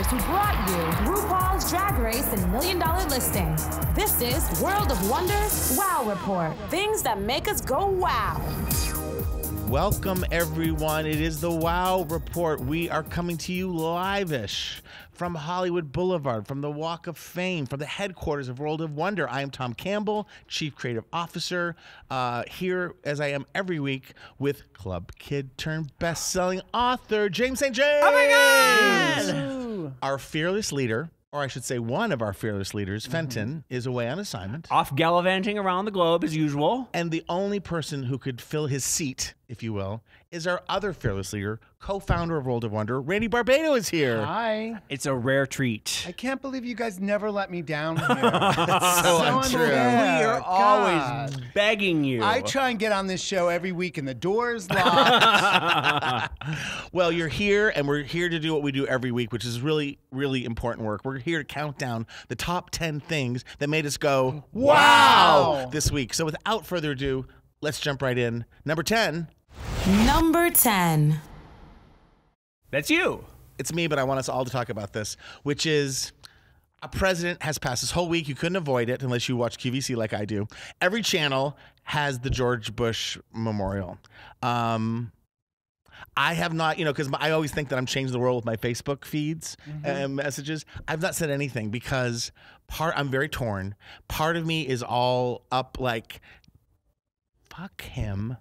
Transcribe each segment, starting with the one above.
stars who brought you RuPaul's Drag Race and $1 Million Listing. This is World of Wonders Wow Report. Things that make us go wow. Welcome, everyone. It is the Wow Report. We are coming to you live-ish from Hollywood Boulevard, from the Walk of Fame, from the headquarters of World of Wonder. I am Tom Campbell, Chief Creative Officer, here as I am every week with Club Kid turned best-selling author James St. James. Oh my God! Our fearless leader, or I should say one of our fearless leaders, Fenton, is away on assignment. Off gallivanting around the globe as usual. And the only person who could fill his seat, if you will, is our other fearless leader, co-founder of World of Wonder, Randy Barbado is here. Hi. It's a rare treat. I can't believe you guys never let me down here. So untrue. We are always God. begging you. I try and get on this show every week and the door's locked. Well, you're here, and we're here to do what we do every week, which is really, really important work. We're here to count down the top 10 things that made us go, wow, this week. So without further ado, let's jump right in. Number 10. Number 10. That's you. It's me, but I want us all to talk about this, which is a president has passed this whole week. You couldn't avoid it unless you watch QVC like I do. Every channel has the George Bush memorial. I have not, because I always think that I'm changing the world with my Facebook feeds and messages. I've not said anything because I'm very torn. Part of me is all up like, fuck him.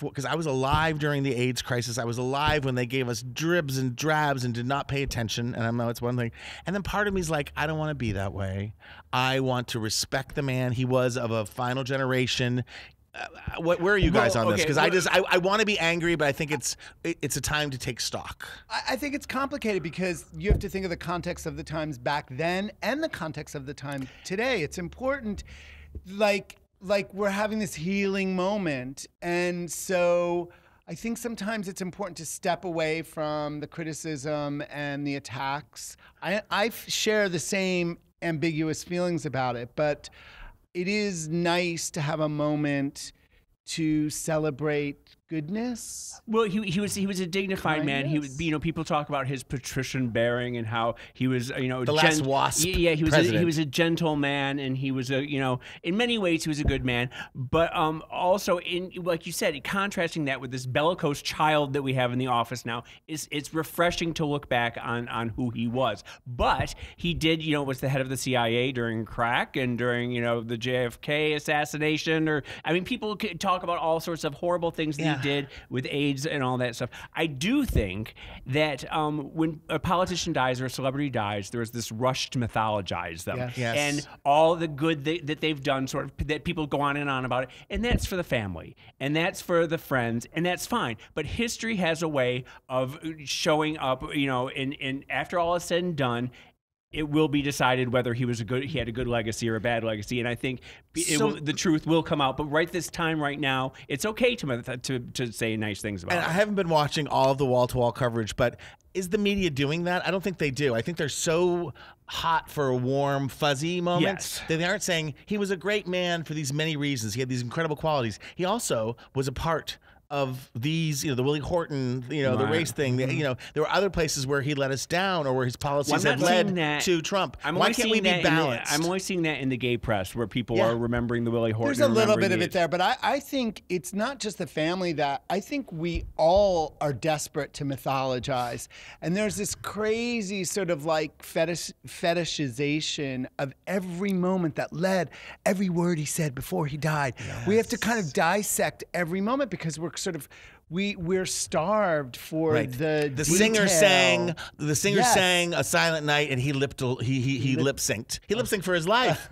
Because I was alive during the AIDS crisis. I was alive when they gave us dribs and drabs and did not pay attention. And I know it's one thing. And then part of me is like, I don't want to be that way. I want to respect the man. He was of a final generation. Where are you guys on this? Because I want to be angry, but I think it's a time to take stock. I think it's complicated because you have to think of the context of the times back then and the context of the time today. It's important, like we're having this healing moment. And so I think sometimes it's important to step away from the criticism and the attacks. I share the same ambiguous feelings about it, but it is nice to have a moment to celebrate goodness. Well, he was a dignified man. He was, people talk about his patrician bearing and how he was, the last wasp. Yeah, he was a gentle man, and he was in many ways he was a good man. But also like you said, contrasting that with this bellicose child that we have in the office now, it's refreshing to look back on who he was. But he did, was the head of the CIA during crack and during the JFK assassination. People could talk about all sorts of horrible things that he did with AIDS and all that stuff. I do think that when a politician dies or a celebrity dies, there's this rush to mythologize them. Yes. And all the good that they've done, sort of, that people go on and on about it. And that's for the family. And that's for the friends. And that's fine. But history has a way of showing up, and after all is said and done, it will be decided whether he had a good legacy or a bad legacy, and I think the truth will come out. But right now, it's okay to say nice things about it. I haven't been watching all of the wall-to-wall coverage, but is the media doing that? I don't think they do. I think they're so hot for a warm, fuzzy moment. Yes. They aren't saying he was a great man for these many reasons. He had these incredible qualities. He also was a part of these, the Willie Horton, the race thing. There were other places where he let us down or where his policies had led to Trump. Why can't we be balanced? I'm only seeing that in the gay press where people are remembering the Willie Horton. There's a little bit of it there, but I think it's not just the family that I think we all are desperate to mythologize. And there's this crazy sort of like fetishization of every moment that led, every word he said before he died. Yes. We have to kind of dissect every moment because we're sort of we're starved for the singer sang A Silent Night and he lip synced. He lip synced for his life.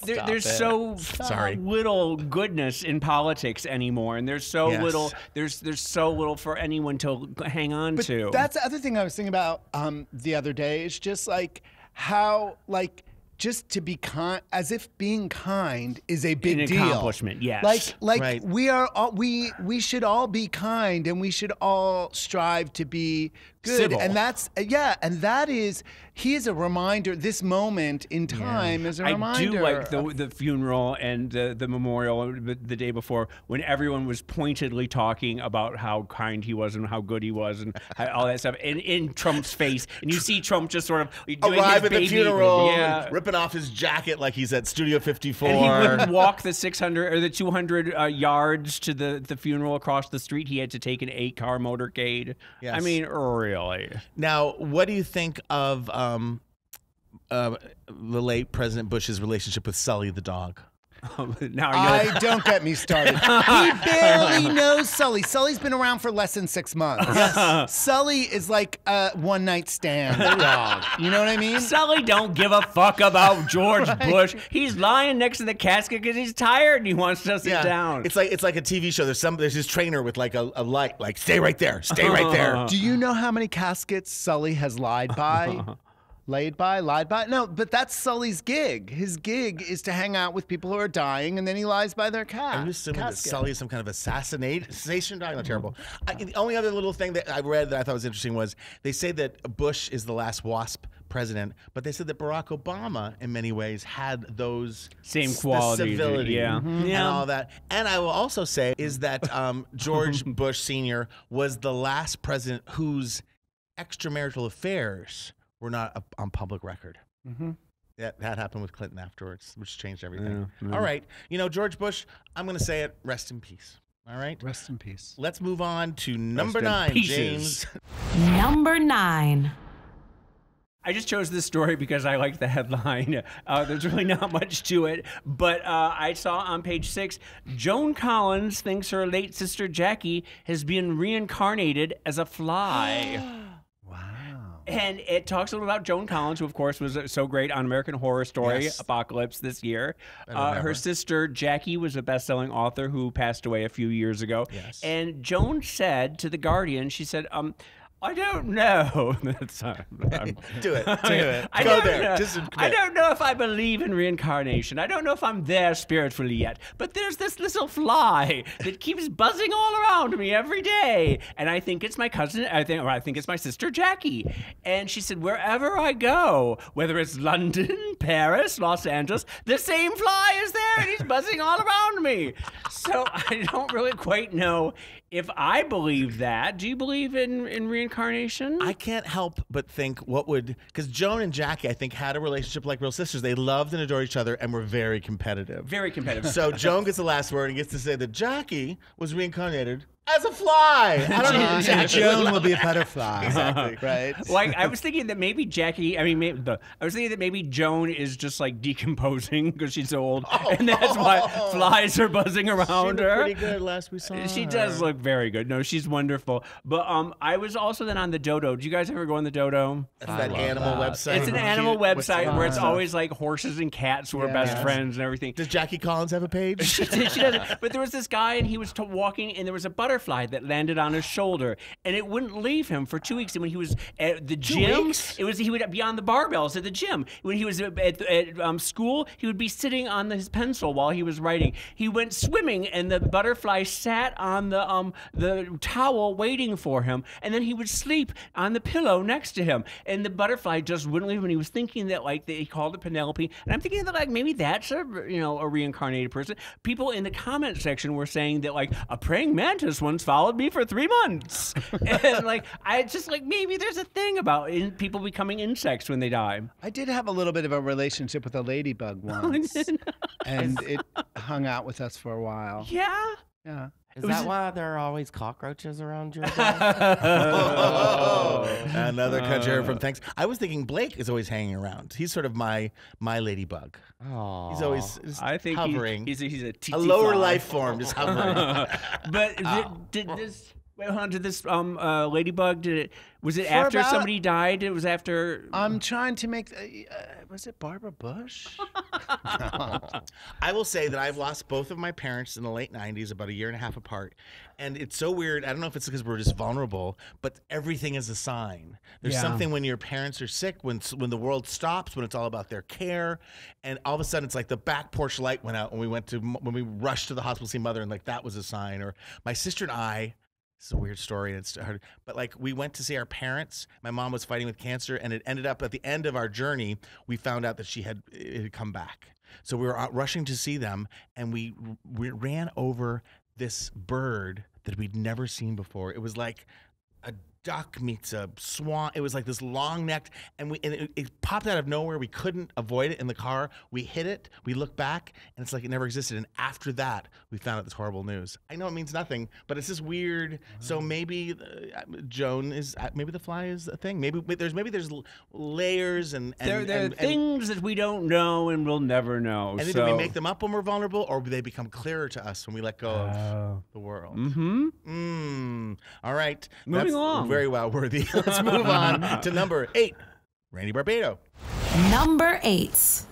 There's so little goodness in politics anymore, and there's so little for anyone to hang on to. That's the other thing I was thinking about the other day is just like how just to be kind, as if being kind is a big An deal. accomplishment, yes. Like Right. we are all, we should all be kind, and we should all strive to be good. Civil. And that's and that is, he is a reminder. This moment in time is a reminder. I do like the funeral and the memorial the day before, when everyone was pointedly talking about how kind he was and how good he was and all that stuff, and in Trump's face, and you see Trump just sort of doing Arrive his at the baby, funeral, yeah. ripping off his jacket like he's at Studio 54. And he wouldn't walk the 600 or the 200 yards to the funeral across the street. He had to take an 8-car motorcade. Yes. I mean, really. Now, what do you think of the late President Bush's relationship with Sully the dog? Now Don't get me started. He barely knows Sully. Sully's been around for less than 6 months. Sully is like a one-night stand dog. You know what I mean? Sully don't give a fuck about George Bush. He's lying next to the casket because he's tired and he wants to sit down. It's like a TV show. There's his trainer with like a light, like stay right there, stay right there. Do you know how many caskets Sully has lied by? Lied by? No, but that's Sully's gig. His gig is to hang out with people who are dying, and then he lies by their Are you assuming that casket. Sully is some kind of assassination dog? No, terrible. The only other little thing that I read that I thought was interesting was they say that Bush is the last WASP president, but they said that Barack Obama, in many ways, had those Same the qualities, civility, yeah. and Yeah. all that. And I will also say is that George Bush Sr. was the last president whose extramarital affairs were not on public record. That happened with Clinton afterwards, which changed everything. All right. George Bush, I'm going to say it, rest in peace. All right? Rest in peace. Let's move on to number 9, pieces. James. Number 9. I just chose this story because I like the headline. There's really not much to it, but I saw on page 6, Joan Collins thinks her late sister Jackie has been reincarnated as a fly. And it talks a little about Joan Collins, who, of course, was so great on American Horror Story, Yes. Apocalypse this year. Her sister, Jackie, was a best-selling author who passed away a few years ago. Yes. And Joan said to The Guardian, she said, I don't know. Do it. I Go don't there. know. Just I admit. don't know if I believe in reincarnation. I don't know if I'm there spiritually yet. But there's this little fly that keeps buzzing all around me every day, and I think it's my cousin. I think it's my sister Jackie. And she said, wherever I go, whether it's London, Paris, Los Angeles, the same fly is there, and he's buzzing all around me. So I don't really quite know if I believe that. Do you believe in reincarnation? I can't help but think because Joan and Jackie, I think, had a relationship like real sisters. They loved and adored each other and were very competitive. Very competitive. So Joan gets the last word and gets to say that Jackie was reincarnated as a fly. I don't know. Jackie Joan will be a butterfly. Exactly. Right? Like, I was thinking that maybe Jackie, I was thinking that maybe Joan is just like decomposing because she's so old, and that's why flies are buzzing around She her. looked pretty good last we saw She her. does look very good. No, she's wonderful. But I was also then on the Dodo. Did you guys ever go on the Dodo? That's that animal website. It's an animal website where it's always like horses and cats who are best friends and everything. Does Jackie Collins have a page? She doesn't. But there was this guy, and he was walking, and there was a butterfly that landed on his shoulder, and it wouldn't leave him for 2 weeks. And when he was at the gym, he would be on the barbells at the gym. When he was at school, he would be sitting on his pencil while he was writing. He went swimming, and the butterfly sat on the towel waiting for him, and then he would sleep on the pillow next to him, and the butterfly just wouldn't leave him. And he was thinking that he called it Penelope, and I'm thinking that maybe that's a reincarnated person. People in the comment section were saying that a praying mantis once followed me for 3 months, and I just maybe there's a thing about people becoming insects when they die. I did have a little bit of a relationship with a ladybug once, and it hung out with us for a while. Yeah. Yeah. Is that why there are always cockroaches around your house? Another conjurer from Thanks. I was thinking Blake is always hanging around. He's sort of my ladybug. Oh, He's always I think hovering. he's a a lower life form, just hovering. But Wait, hold on. Did this ladybug? Was it For after about- somebody died? It was after. I'm trying to make. Was it Barbara Bush? I will say that I've lost both of my parents in the late 90s, about a year and a half apart. And it's so weird. I don't know if it's because we're just vulnerable, but everything is a sign. There's something when your parents are sick, when the world stops, when it's all about their care, and all of a sudden it's like the back porch light went out when we rushed to the hospital to see mother, and like that was a sign. Or my sister and I. It's a weird story, and it's hard. But like, we went to see our parents. My mom was fighting with cancer, and it ended up at the end of our journey, we found out that it had come back. So we were rushing to see them, and we ran over this bird that we'd never seen before. It was like a duck meets a swan. It was like this long-necked, and it popped out of nowhere. We couldn't avoid it in the car. We hit it. We looked back, and it's like it never existed. And after that, we found out this horrible news. I know it means nothing, but it's just weird. So maybe Joan is. Maybe the fly is a thing. Maybe there's layers and There are things that we don't know and we'll never know. And either we make them up when we're vulnerable, or they become clearer to us when we let go of the world. All right. Moving along. Very well worthy. Let's move on to number 8. Randy Barbado. Number 8.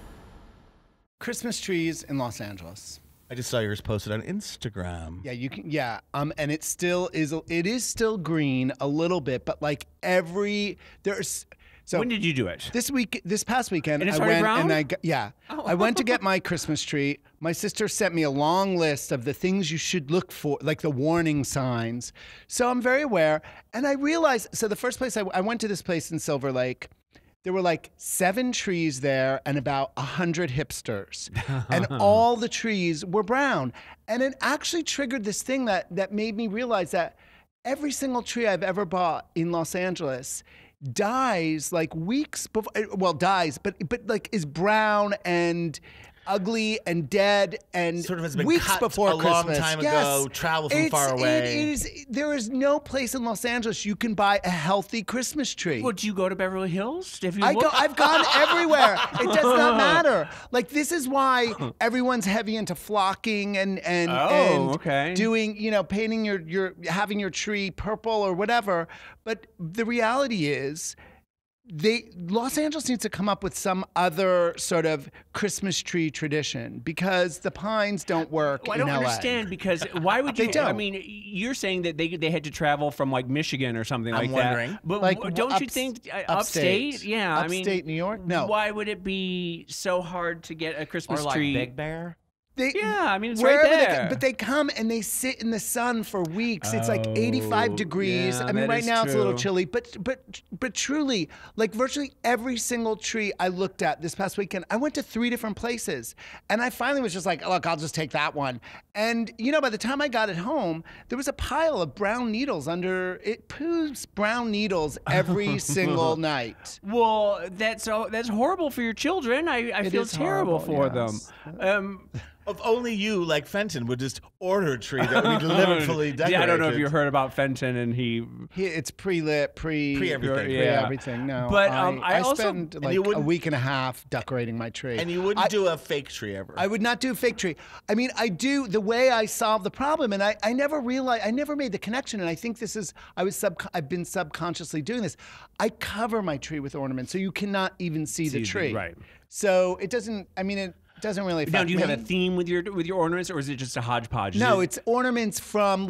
Christmas trees in Los Angeles. I just saw yours posted on Instagram. Yeah, you can. Yeah, and it still is. It is still green a little bit, but like there's. So when did you do it? This past weekend, And it's I already went brown? I went to get my Christmas tree. My sister sent me a long list of the things you should look for, like the warning signs. So I'm very aware, and I realized. So the first place I went to this place in Silver Lake. There were like 7 trees there and about 100 hipsters. And all the trees were brown. And it actually triggered this thing that made me realize that every single tree I've ever bought in Los Angeles dies like weeks before, well, dies, but like is brown and ugly and dead and Sort of has been weeks cut before a Christmas. long time Yes. ago, traveled from far away. There is no place in Los Angeles you can buy a healthy Christmas tree. Well, do you go to Beverly Hills? Have you I've gone everywhere. It does not matter. Like, this is why everyone's heavy into flocking and okay. doing, painting having your tree purple or whatever. But the reality is, Los Angeles needs to come up with some other sort of Christmas tree tradition, because the pines don't work Well, I in don't LA. understand, because why would you? They don't. I mean, you're saying that they had to travel from like Michigan or something I'm like wondering. that. But Like, don't you think upstate? Yeah, I mean, upstate New York? No. Why would it be so hard to get a Christmas Or like tree? Big Bear. Yeah, I mean, it's Wherever right they there. but they come and they sit in the sun for weeks. It's like 85 degrees. yeah, I mean, that right is now it's a little true. chilly, but truly, like virtually every single tree I looked at this past weekend, I went to 3 different places, and I finally was just like, look, I'll just take that one. And by the time I got it home, there was a pile of brown needles under it. Poos brown needles every single night. Well, that's horrible for your children. I feel is terrible for horrible, them. If only you, like Fenton, would just order a tree that would be delivered fully decorated. Yeah, I don't know if you heard about Fenton and It's pre-lit, Pre-everything. pre-everything. No, But, I also- spend And like you a wouldn't- week and a half decorating my tree. And you wouldn't do a fake tree ever. I would not do a fake tree. I mean, I do the way I solve the problem, and I never realized, I never made the connection, and I think this is, I've been subconsciously doing this. I cover my tree with ornaments, so you cannot even see the tree. right. So it doesn't really affect Now, do you me. have a theme with your ornaments, or is it just a hodgepodge? No, it's ornaments from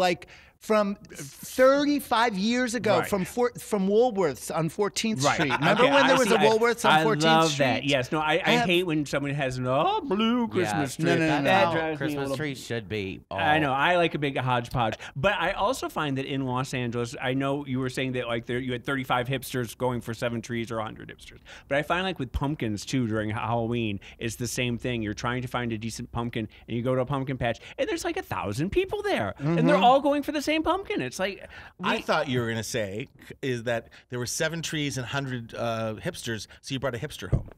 35 years ago, Right. from Woolworth's on 14th Right. Street. Remember Okay, when there I was see. a Woolworth's on 14th I love Street? that. Yes. No, I have- hate when someone has an blue Christmas tree. No, no, no, That no. drives me a Christmas little- trees should be. I know. I like a big hodgepodge. But I also find that in Los Angeles, I know you were saying that like you had 35 hipsters going for 7 trees or 100 hipsters. But I find like with pumpkins too during Halloween, it's the same thing. You're trying to find a decent pumpkin and you go to a pumpkin patch and there's like 1,000 people there. And they're all going for the same pumpkin. It's like I thought you were going to say is that there were 7 trees and 100 hipsters, so you brought a hipster home.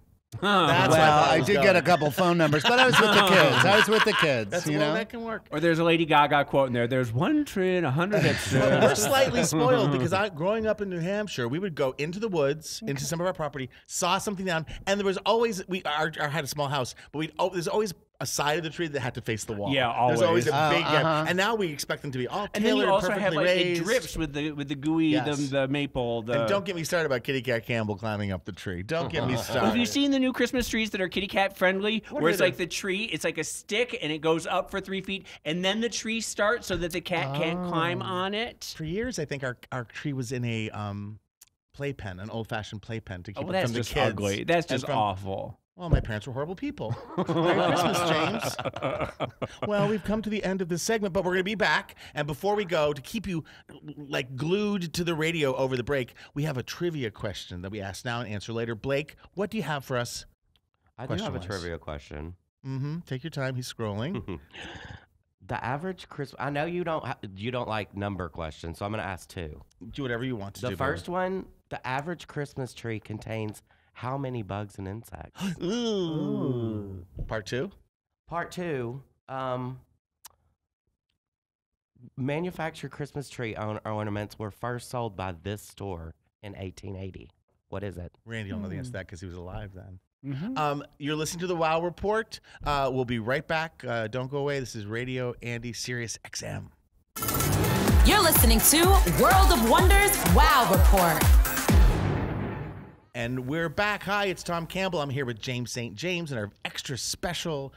That's where Well, thought it I was did going. get a couple phone numbers, but I was with the kids. That's you well, know. that can work. or there's a Lady Gaga quote in there. There's 1 tree and 100 We're hipsters. slightly spoiled because growing up in New Hampshire, we would go into the woods, into some of our property, saw something down, and there was always I had a small house, but there's always a side of the tree that had to face the wall. Yeah, always. There's always a big gap. And now we expect them to be all And then you tailored, also perfectly have like raised. it drips with the gooey, the maple. And don't get me started about Kitty Cat Campbell climbing up the tree. Don't get me started. Have you seen the new Christmas trees that are kitty cat friendly? What where are it's they? like the tree, it's like a stick and it goes up for 3 feet, and then the tree starts so that the cat can't climb on it. For years, I think our tree was in a playpen, an old-fashioned playpen to keep it That's from the just kids. ugly. That's And just awful. Well, my parents were horrible people. Merry Christmas, James. Well, we've come to the end of this segment, but we're going to be back. And before we go, to keep you like glued to the radio over the break, we have a trivia question that we ask now and answer later. Blake, what do you have for us? I do have a trivia question. Take your time. He's scrolling. The average Christmas. I know you don't like number questions, so I'm going to ask two. Do whatever you want to do. The first one, the average Christmas tree contains how many bugs and insects? Ooh. Part two? Part two, manufactured Christmas tree ornaments were first sold by this store in 1880. What is it? Randy will know the answer to that because he was alive then. You're listening to the Wow Report. We'll be right back. Don't go away. This is Radio Andy, SiriusXM. You're listening to World of Wonders Wow Report. And we're back. Hi, it's Tom Campbell. I'm here with James St. James and our extra special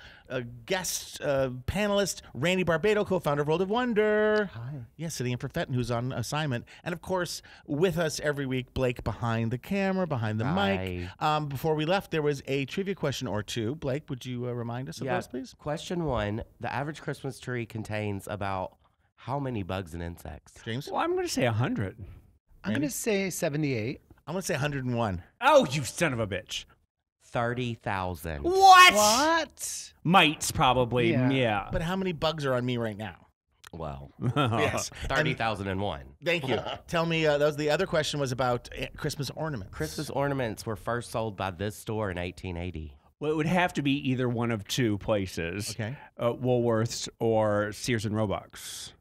guest panelist, Randy Barbado, co-founder of World of Wonder. Hi. Yes, sitting in for Fenton, who's on assignment. And, of course, with us every week, Blake behind the camera, behind the mic. Before we left, there was a trivia question or two. Blake, would you remind us of those, please? Question one, the average Christmas tree contains about how many bugs and insects? James? Well, I'm going to say 100. I'm going to say 78. I'm going to say 101. Oh, you son of a bitch. 30,000. What? Mites, probably. Yeah. But how many bugs are on me right now? Well, Yes. 30,001. Thank you. Tell me, that was the other question was about Christmas ornaments. Christmas ornaments were first sold by this store in 1880. Well, it would have to be either one of two places. Okay. Woolworths or Sears and Roebuck's.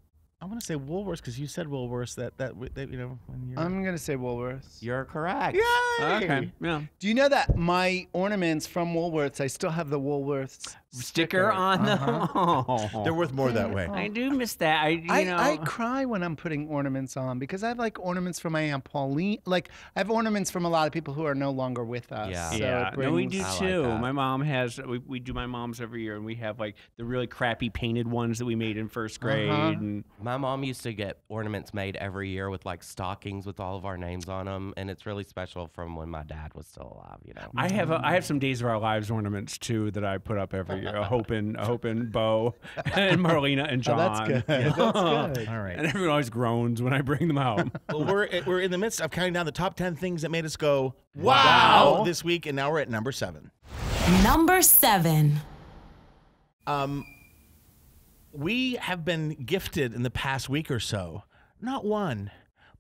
I want to say Woolworths because you said Woolworths that you know when you're. I'm going to say Woolworths. You're correct. Yay! Okay. Yeah. Do you know that my ornaments from Woolworths, I still have the Woolworths Sticker on them. Oh. They're worth more that way. I do miss that. I cry when I'm putting ornaments on because I have like ornaments from my Aunt Pauline. Like I have ornaments from a lot of people who are no longer with us. Yeah. So Yeah, it no, we brings- do I like too. that. My mom has. We do my mom's every year, and we have like the really crappy painted ones that we made in first grade. And My mom used to get ornaments made every year with like stockings with all of our names on them, and it's really special from when my dad was still alive. You know. I have some Days of Our Lives ornaments too that I put up every year. Hope and Bo and Marlena and John. Oh, that's good. That's good. All right. And everyone always groans when I bring them out. Well, we're in the midst of counting down the top 10 things that made us go wow this week, and now we're at number 7. Number 7. We have been gifted in the past week or so, not one,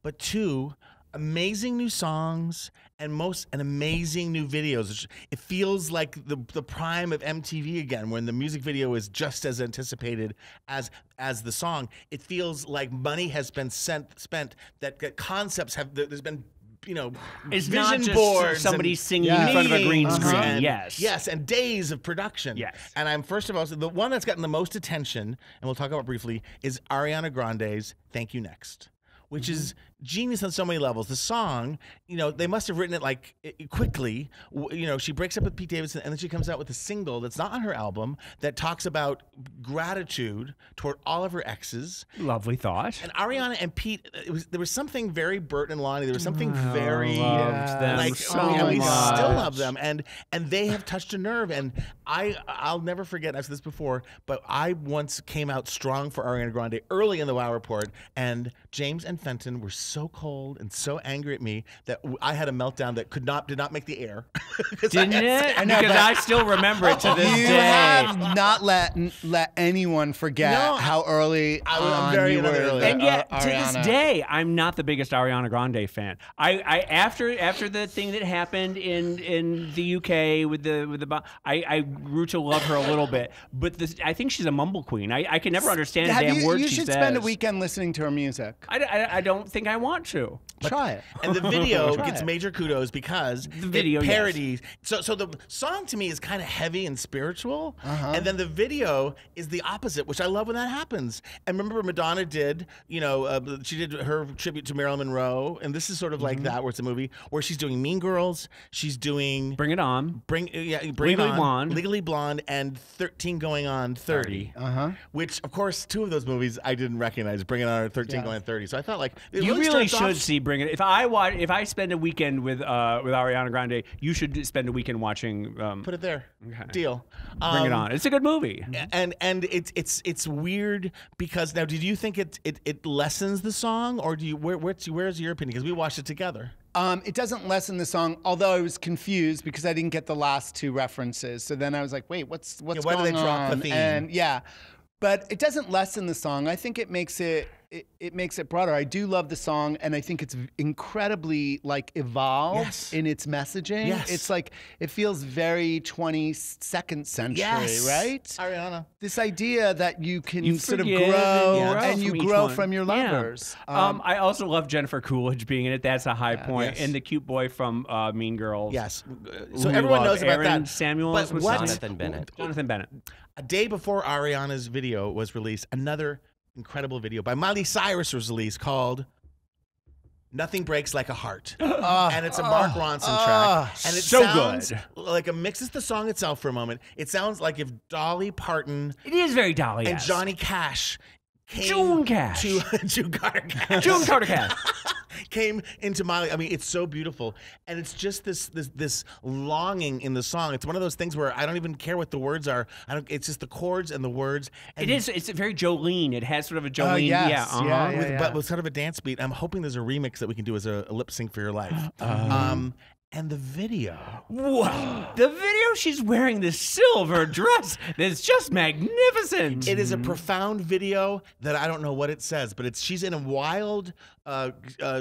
but 2 amazing new songs and amazing new videos. It feels like the prime of MTV again, when the music video is just as anticipated as the song. It feels like money has been spent. That concepts have. There's been. It's vision not just boards somebody and singing in front of a green meetings screen. and- Yes. and days of production. Yes. And I'm first of all, so the one that's gotten the most attention, and we'll talk about briefly, is Ariana Grande's "Thank You Next," which is genius on so many levels. The song, they must have written it like quickly. She breaks up with Pete Davidson, and then she comes out with a single that's not on her album that talks about gratitude toward all of her exes. Lovely thought. And Ariana and Pete, there was something very Bert and Lonnie. There was something very loved them like so and we much. still love them, and they have touched a nerve. And I'll never forget. I've said this before, but I once came out strong for Ariana Grande early in the Wow Report, and James and Fenton were so cold and so angry at me that I had a meltdown that did not make the air. Didn't it? Because I still remember it to this You day. have not let anyone forget how early I'm very you were. early. And yet, to Ariana. this day, I'm not the biggest Ariana Grande fan. I after the thing that happened in the UK with the I grew to love her a little bit, but I think she's a mumble queen. I can never understand a damn word You she should says. spend a weekend listening to her music. I don't think I want to. Try it. And the video Try gets it. major kudos because The video, it yes. parodies. So the song to me is kind of heavy and spiritual, and then the video is the opposite, which I love when that happens. And remember, Madonna did, she did her tribute to Marilyn Monroe, and this is sort of like that, where it's a movie where she's doing Mean Girls, she's doing Bring It On. Bring Legally It On, Blonde. Legally Blonde, and 13 Going on 30. Which, of course, two of those movies I didn't recognize. Bring It On or 13 Going on 30. So I thought, like, it You really starts off- should see Bring It. If I spend a weekend with Ariana Grande, you should spend a weekend watching. Put it there. Okay. Deal. Bring It On. It's a good movie. And it's weird because now, did you think it lessens the song, or do you where's your opinion? Because we watched it together. It doesn't lessen the song, although I was confused because I didn't get the last two references. So then I was like, wait, what's why going do they drop the on? theme? And but it doesn't lessen the song. I think it makes it broader. I do love the song, and I think it's incredibly like evolved Yes. in its messaging. Yes. It's like it feels very 22nd century, right? Ariana. This idea that you can You sort of forgive and grow you grow and you from each grow one. from your Yeah. lovers. I also love Jennifer Coolidge being in it. That's a high point. Yes. And the cute boy from Mean Girls. Yes. who So we everyone love. knows about Aaron that. Samuels But was what? Jonathan Bennett. Jonathan Bennett. A day before Ariana's video was released, another incredible video by Miley Cyrus was released called "Nothing Breaks Like a Heart," and it's a Mark Ronson track, and it so sounds good. like a mix. Is the song itself for a moment? It sounds like if Dolly Parton It is very Dolly. and Johnny Cash came June Cash. to June Carter Cash. June Carter Cash. Came into Miley. I mean, it's so beautiful, and it's just this longing in the song. It's one of those things where I don't even care what the words are. It's just the chords and the words. And It is. It's very Jolene. It has sort of a Jolene. yes. Yeah. Uh-huh. Yeah. But with sort of a dance beat. I'm hoping there's a remix that we can do as a lip sync for your life. And the video. Whoa. The video, she's wearing this silver dress that's just magnificent. It is a profound video that I don't know what it says, but she's in a wild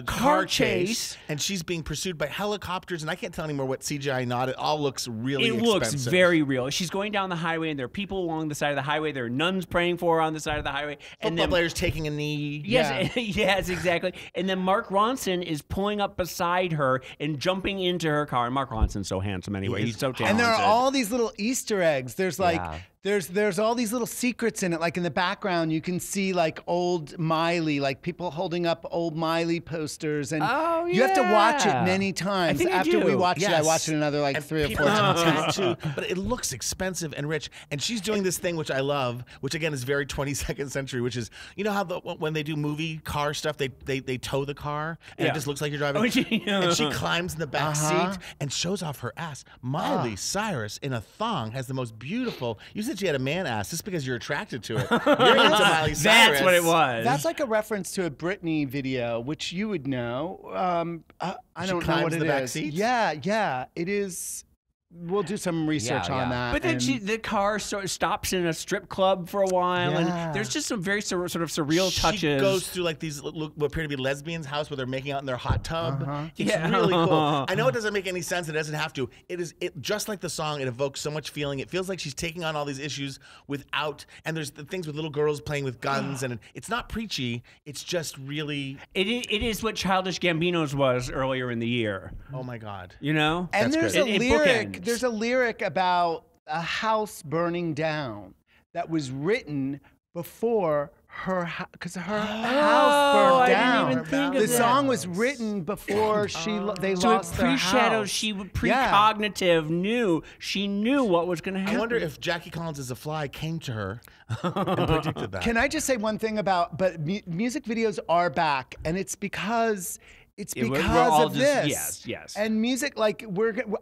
car chase, and she's being pursued by helicopters, and I can't tell anymore what CGI not. It all looks really It looks expensive. very real. She's going down the highway, and there are people along the side of the highway. There are nuns praying for her on the side of the highway. And Football then, players taking a knee. yes, yes, exactly. And then Mark Ronson is pulling up beside her and jumping into her car. And Mark Ronson's so handsome anyway. He's so talented. And there are all these little Easter eggs. There's like Yeah. there's all these little secrets in it. Like in the background, you can see like old Miley, like people holding up old Miley posters, and Oh, you have to watch it yeah. many times. think I After we do. watched it, I Yes. watched it another like And 3 or people 4 are times. talented too, but it looks expensive and rich. And she's doing this thing which I love, which again is very 22nd century, which is how when they do movie car stuff, they tow the car and Yeah. it just looks like you're driving. Oh, And she climbs in the back seat and shows off her ass. Miley Cyrus in a thong has the most beautiful. You said she had a man ass just because you're attracted to it. You're into Miley Cyrus. That's what it was. That's like a reference to a Britney video, which you would know. I She don't know climbs what it the back is. seat? Yeah, it is. We'll do some research Yeah, on yeah. that. But then and- the car sort of stops in a strip club for a while, Yeah. and there's just some very sort of surreal She touches. goes through like these what appear to be lesbians' house where they're making out in their hot tub. It's Yeah. really cool. I know it doesn't make any sense. It doesn't have to. It just like the song. It evokes so much feeling. It feels like she's taking on all these issues without. And there's the things with little girls playing with guns, and it's not preachy. It's just really. It is what Childish Gambino's was earlier in the year. Oh my God. You know? And That's there's great. a It lyric. bookends. There's a lyric about a house burning down that was written before her because her house burned I didn't down. even think of the that. song was written before they So lost it their pre-shadowed, house. she Yeah. precognitive knew. She knew what was going to happen. I wonder if Jackie Collins as a fly came to her and predicted that. Can I just say one thing about? But music videos are back, and it's because. It's Yeah, we're because all of just- this. yes. And music, like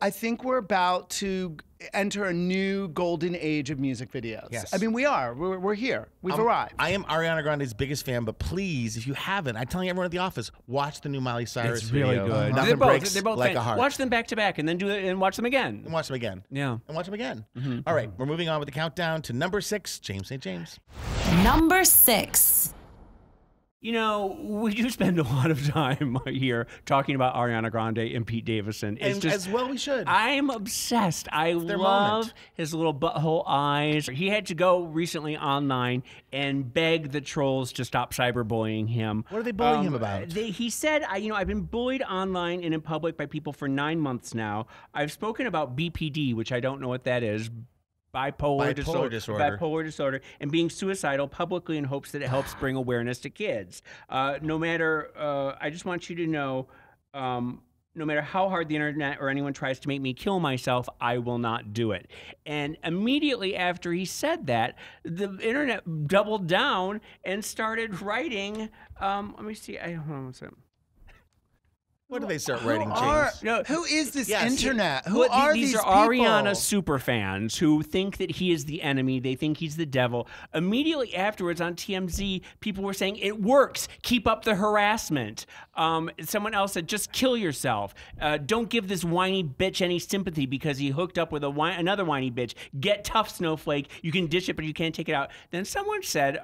I think we're about to enter a new golden age of music videos. Yes. I mean, we are. We're here. We've arrived. I am Ariana Grande's biggest fan, but please, if you haven't, I'm telling everyone at the office, watch the new Miley Cyrus It's really video. good. Nothing breaks They're both like fan- a heart. Watch them back to back, and then do it and watch them again. And watch them again. Yeah. And watch them again. All right, we're moving on with the countdown to number 6, James St. James. Number 6. You know, we do spend a lot of time here talking about Ariana Grande and Pete Davidson. It's And just, as well we should. I'm obsessed. I their love moment. his little butthole eyes. He had to go recently online and beg the trolls to stop cyberbullying him. What are they bullying him about? He said, I've been bullied online and in public by people for 9 months now. I've spoken about BPD, which I don't know what that is. Bipolar disorder, and being suicidal publicly in hopes that it helps bring awareness to kids. No matter, I just want you to know, no matter how hard the internet or anyone tries to make me kill myself, I will not do it. And immediately after he said that, the internet doubled down and started writing. Let me see. Hold on one second. What do they start writing, James? Who is this Yes, internet? Who Well, are these these are people? Ariana super fans who think that he is the enemy. They think he's the devil. Immediately afterwards on TMZ, people were saying, it works. Keep up the harassment. Someone else said, just kill yourself. Don't give this whiny bitch any sympathy because he hooked up with another whiny bitch. Get tough, Snowflake. You can dish it, but you can't take it out. Then someone said,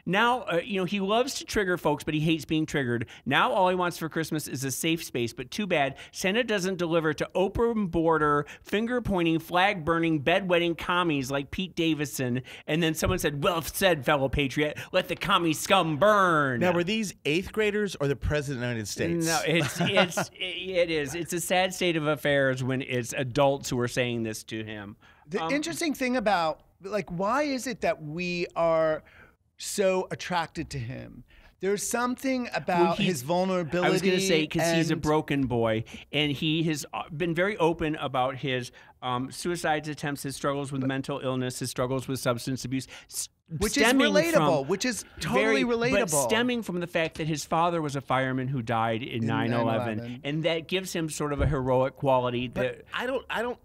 now, he loves to trigger folks, but he hates being triggered. Now all he wants for Christmas is a safe space, but too bad Santa doesn't deliver to open border, finger pointing, flag burning, bedwetting commies like Pete Davidson. And then someone said, well said, fellow patriot, let the commie scum burn. Now, were these 8th graders or the President of the United States? No, it is. It's a sad state of affairs when it's adults who are saying this to him. The interesting thing about, why is it that we are so attracted to him? There's something about his vulnerability. I was going to say, because he's a broken boy, and he has been very open about his suicide attempts, his struggles with mental illness, his struggles with substance abuse. Which is relatable, which is totally relatable. But stemming from the fact that his father was a fireman who died in 9/11, and that gives him sort of a heroic quality. But I don't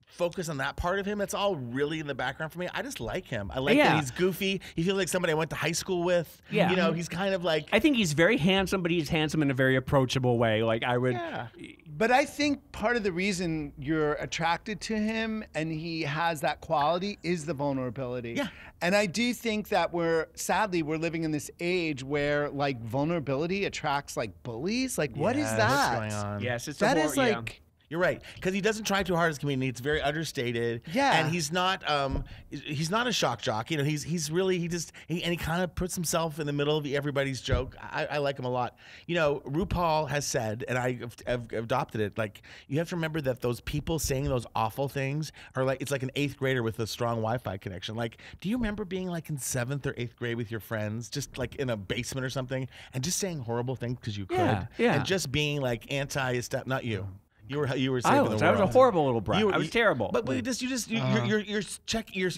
focus on that part of him. That's all really in the background for me. I just like him. I like that he's goofy. He feels like somebody I went to high school with. Yeah. He's kind of like... I think he's very handsome, but he's handsome in a very approachable way. But I think part of the reason you're attracted to him and he has that quality is the vulnerability. Yeah. And I do think that sadly, we're living in this age where vulnerability attracts bullies. What is that? What's going on? Yes, it's That is You're right, because he doesn't try too hard as a comedian. It's very understated. Yeah, and he's not a shock jock. He's really he kind of puts himself in the middle of everybody's joke. I like him a lot. RuPaul has said, and I have adopted it. You have to remember that those people saying those awful things are it's like an 8th grader with a strong Wi-Fi connection. Do you remember being in 7th or 8th grade with your friends, just in a basement or something, and just saying horrible things because you could, and just being anti-step? Not you. You were saving the world. I was a horrible little brat. I was terrible. But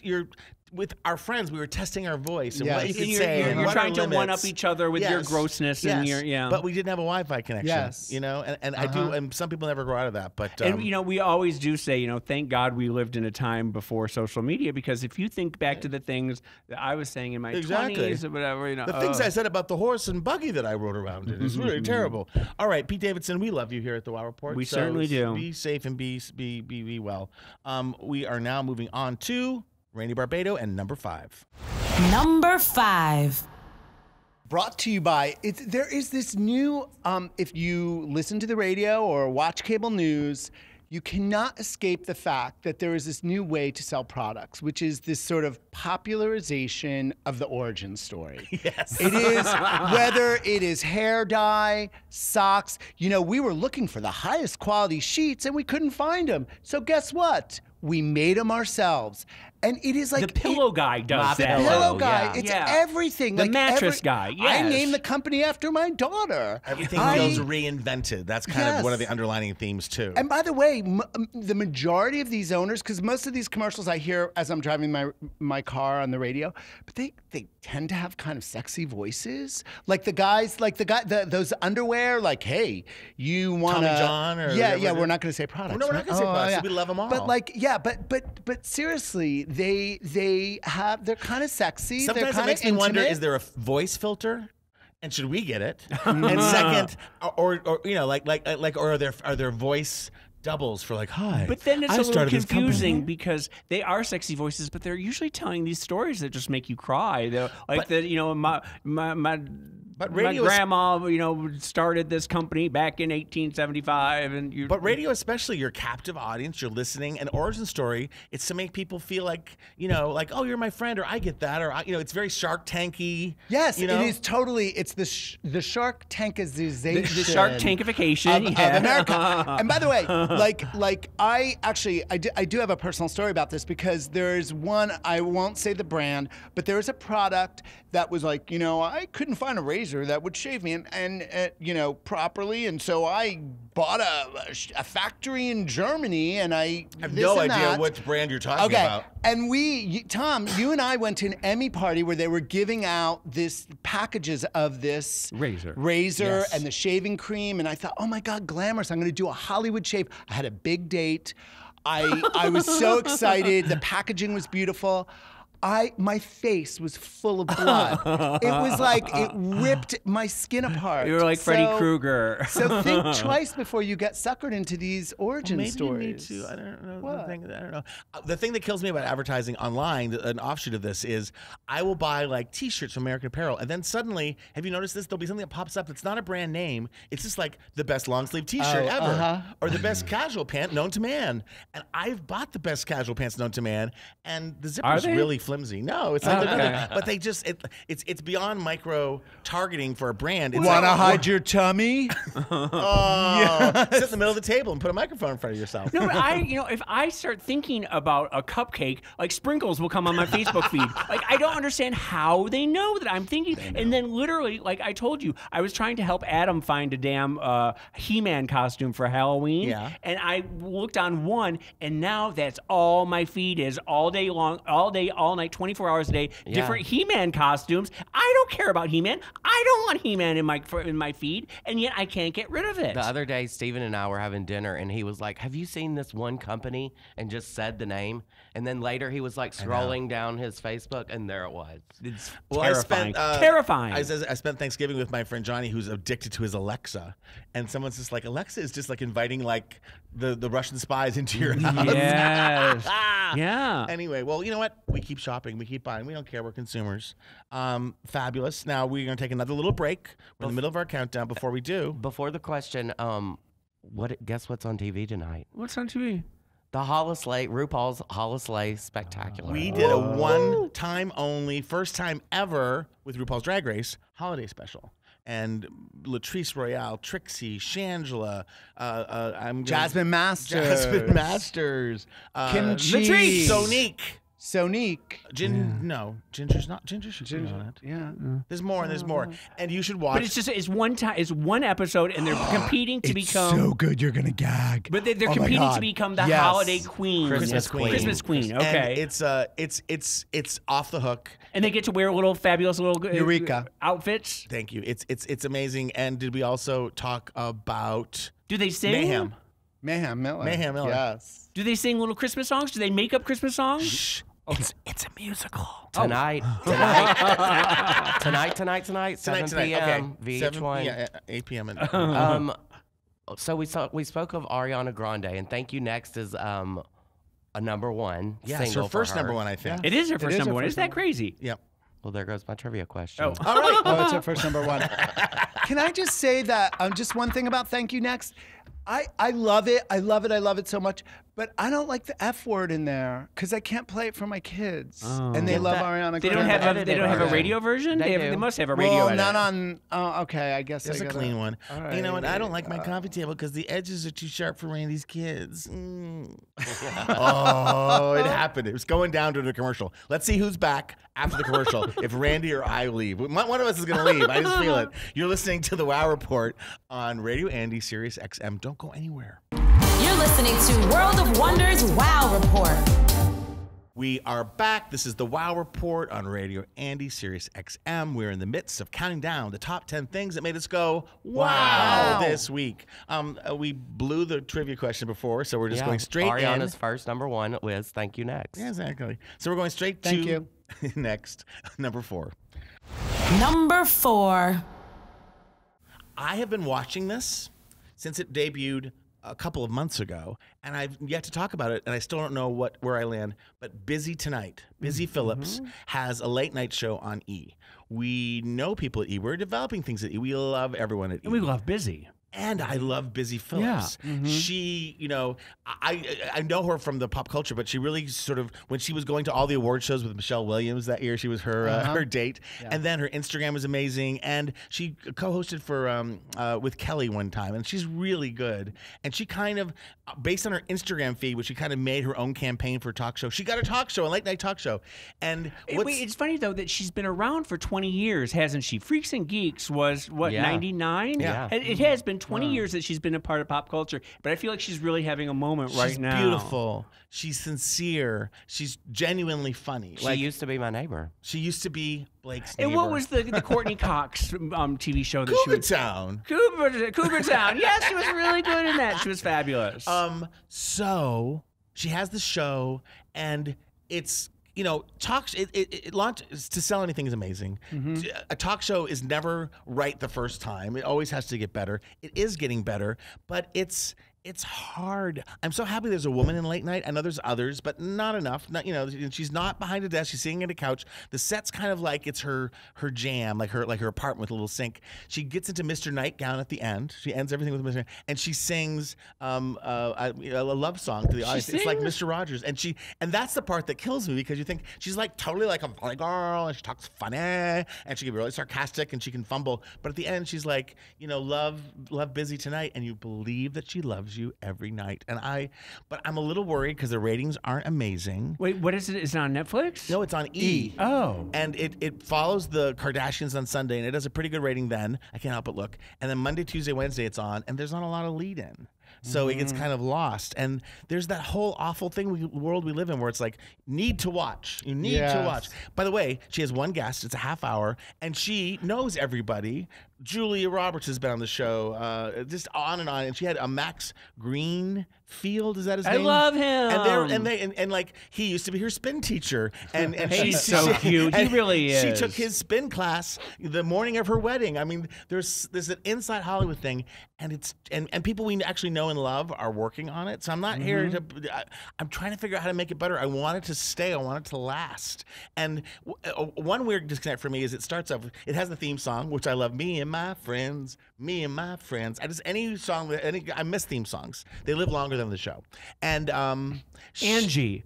you're with our friends. We were testing our voice and what you could say. You're trying to one up each other with your grossness and your But we didn't have a Wi-Fi connection. Yes. And I do. And some people never grow out of that. But and we always do say, thank God we lived in a time before social media, because if you think back to the things that I was saying in my 20s or whatever, the things I said about the horse and buggy that I rode around in is really terrible. All right, Pete Davidson, we love you here at the Wow Report. We certainly do. Be safe and be well. We are now moving on to Randy Barbado and number 5. Number 5. Brought to you by, there is this new, if you listen to the radio or watch cable news, you cannot escape the fact that there is this new way to sell products, which is this sort of popularization of the origin story. Yes. It is, whether it is hair dye, socks. We were looking for the highest quality sheets and we couldn't find them. So guess what? We made them ourselves. And it is the pillow guy does that. The pillow guy. It's everything. The mattress guy. Yes. I named the company after my daughter. Everything feels reinvented. That's kind of one of the underlining themes too. And by the way, the majority of these owners, because most of these commercials I hear as I'm driving my car on the radio, but they tend to have kind of sexy voices. Like the guys, those underwear. Hey, you want Tommy John? Or we're not going to say products. No, we're not going to say products. We love them all. But seriously. They're kind of sexy. Sometimes it makes me wonder: is there a voice filter, and should we get it? And second, or are there voice doubles for hi? But then it's a little confusing because they are sexy voices, but they're usually telling these stories that just make you cry. My But my radio is- grandma, started this company back in 1875, and But radio, especially your captive audience, you're listening. An origin story, it's to make people feel like, like, oh, you're my friend, or I get that, or it's very Shark Tanky. Yes, you it know? is totally. It's the Shark Tankization. the Shark Tankification of America. And by the way, I do have a personal story about this, because there's one, I won't say the brand, but there is a product that was like, I couldn't find a razor that would shave me and properly, and so I bought a factory in Germany, and I have no idea which brand you're talking about. And Tom, you and I went to an Emmy party where they were giving out this packages of this razor Yes. and the shaving cream, and I thought, oh my God, glamorous! I'm going to do a Hollywood shave. I had a big date. I was so excited. The packaging was beautiful. My face was full of blood. It was like it ripped my skin apart. You were like Freddy Krueger. So think twice before you get suckered into these origin Maybe stories. you need to. I don't know. What? I don't know. The thing that kills me about advertising online, an offshoot of this, is I will buy like T-shirts from American Apparel, and then suddenly, have you noticed this? There'll be something that pops up that's not a brand name. It's just like the best long sleeve T-shirt ever, or the best casual pant known to man. And I've bought the best casual pants known to man, and the zipper's really flimsy. No, it's like but they just it's beyond micro targeting for a brand. It's Want to like, hide your tummy? sit in the middle of the table and put a microphone in front of yourself. No, but if I start thinking about a cupcake, like sprinkles will come on my Facebook feed. Like, I don't understand how they know that I'm thinking. And then literally, like I told you, I was trying to help Adam find a damn He-Man costume for Halloween. Yeah. And I looked on one, and now that's all my feed is all day long, all day, all night, 24 hours a day, different He-Man costumes. I don't care about He-Man. I don't want He-Man in my feed, and yet I can't get rid of it. The other day, Steven and I were having dinner, and he was like, have you seen this one company? And just said the name. And then later he was like scrolling down his Facebook, and there it was. It's terrifying. Terrifying. I spent Thanksgiving with my friend Johnny, who's addicted to his Alexa, and someone's just like, Alexa is just like inviting like the Russian spies into your house. Yes. Yeah. Anyway, well, you know what? We keep shopping. We keep buying. We don't care. We're consumers. Fabulous. Now we're going to take another little break. We're in the middle of our countdown. Before we do, Before the question, guess what's on TV tonight? What's on TV? The RuPaul's Hollisley Spectacular. we did a one-time only, first time ever with RuPaul's Drag Race holiday special. And Latrice Royale, Trixie, Shangela, Jasmine Masters. Kim Chi. Sonique. Ginger's not. Ginger should be on it. Yeah. There's more and there's more. And you should watch. But it's one episode, and they're competing to become so good you're gonna gag. But they're Oh my competing God. to become the Yes. holiday queen. Christmas queen. Christmas queen. And Okay. it's off the hook. And they get to wear little fabulous little Eureka. outfits. Thank you. It's amazing. And did we also talk about Do they sing? Mayhem Miller. Mayhem Miller. Yes. Do they sing little Christmas songs? Do they make up Christmas songs? Shh. It's a musical. Tonight, 7 p.m. VH1. Yeah, 8 p.m. And, So we spoke of Ariana Grande, and Thank You Next is a number one yeah, it's single her first for her. number one, I think. It is her first is number her one. first Isn't that crazy? Yep. Well, there goes my trivia question. Oh. All right. Oh, it's her first number one. Can I just say that just one thing about Thank You Next? I love it. I love it so much. But I don't like the F word in there because I can't play it for my kids. And they love Ariana Grande. They don't have a radio version? They They do. must have a radio Well, edit. not on. Oh, okay. I guess There's I a gotta- clean one. All You know what? right. I don't like my coffee table because the edges are too sharp for Randy's kids. Oh, it happened. It was going down to the commercial. Let's see who's back after the commercial. If Randy or I leave. One of us is going to leave. I just feel it. You're listening to the Wow Report on Radio Andy, SiriusXM. Don't go anywhere. You're listening to World of Wonders Wow Report. We are back. This is the Wow Report on Radio Andy, SiriusXM. We're in the midst of counting down the top 10 things that made us go, wow, this week. We blew the trivia question before, so we're just going straight Ariana's in. first number one was Thank You Next. Yeah, exactly. So we're going straight Thank to you. next, number 4. Number 4. I have been watching this since it debuted a couple of months ago, and I've yet to talk about it, and I still don't know where I land. But Busy Tonight, Busy Phillips has a late night show on E. We know people at E. We're developing things at E. We love everyone at E. And we love Busy. And I love Busy Phillips. Yeah. She, I know her from the pop culture, but she really sort of, when she was going to all the award shows with Michelle Williams that year, she was her date. Yeah. And then her Instagram was amazing. And she co-hosted for with Kelly one time, and she's really good. And she kind of, based on her Instagram feed, which she kind of made her own campaign for a talk show. She got a talk show, a late night talk show. And wait, it's funny though that she's been around for 20 years, hasn't she? Freaks and Geeks was what, 99? Yeah. It has been 20 years that she's been a part of pop culture, but I feel like she's really having a moment right now. She's beautiful. She's sincere. She's genuinely funny. She used to be my neighbor. She used to be Blake's neighbor. And what was the Courtney Cox TV show that Cougar Town? Cougar Town. Yes, she was really good in that. She was fabulous. So she has the show, and it's, it launch to sell anything is amazing. A talk show is never right the first time. It always has to get better. It is getting better, but it's hard. I'm so happy there's a woman in late night. I know there's others, but not enough. She's not behind a desk. She's sitting at a couch. The set's kind of like it's her jam, like her apartment with a little sink. She gets into Mr. Nightgown at the end. She ends everything with Mr. and she sings a love song to the audience. It's like Mr. Rogers, and that's the part that kills me, because you think she's like totally like a funny girl, and she talks funny, and she can be really sarcastic, and she can fumble, but at the end she's like, love Busy Tonight, and you believe that she loves you every night. But I'm a little worried because the ratings aren't amazing. Wait, what is it? Is it on Netflix? No, it's on E. Oh. And it follows the Kardashians on Sunday, and it has a pretty good rating then. I can't help but look. And then Monday, Tuesday, Wednesday it's on, and there's not a lot of lead in. So it gets kind of lost. And there's that whole awful world we live in where it's like, need to watch. You need to watch. By the way, she has one guest. It's a half hour. And she knows everybody. Julia Roberts has been on the show, just on. And she had a Max Greenfield. Is that his name? I love him. And like, he used to be her spin teacher. And he's so cute. He really is. She took his spin class the morning of her wedding. I mean, there's an inside Hollywood thing, and people we actually know and love are working on it. So I'm not here to. I'm trying to figure out how to make it better. I want it to stay. I want it to last. And one weird disconnect for me is it starts off. It has the theme song, which I love. Me and my friends. Any song. I miss theme songs. They live longer than the show. And Angie.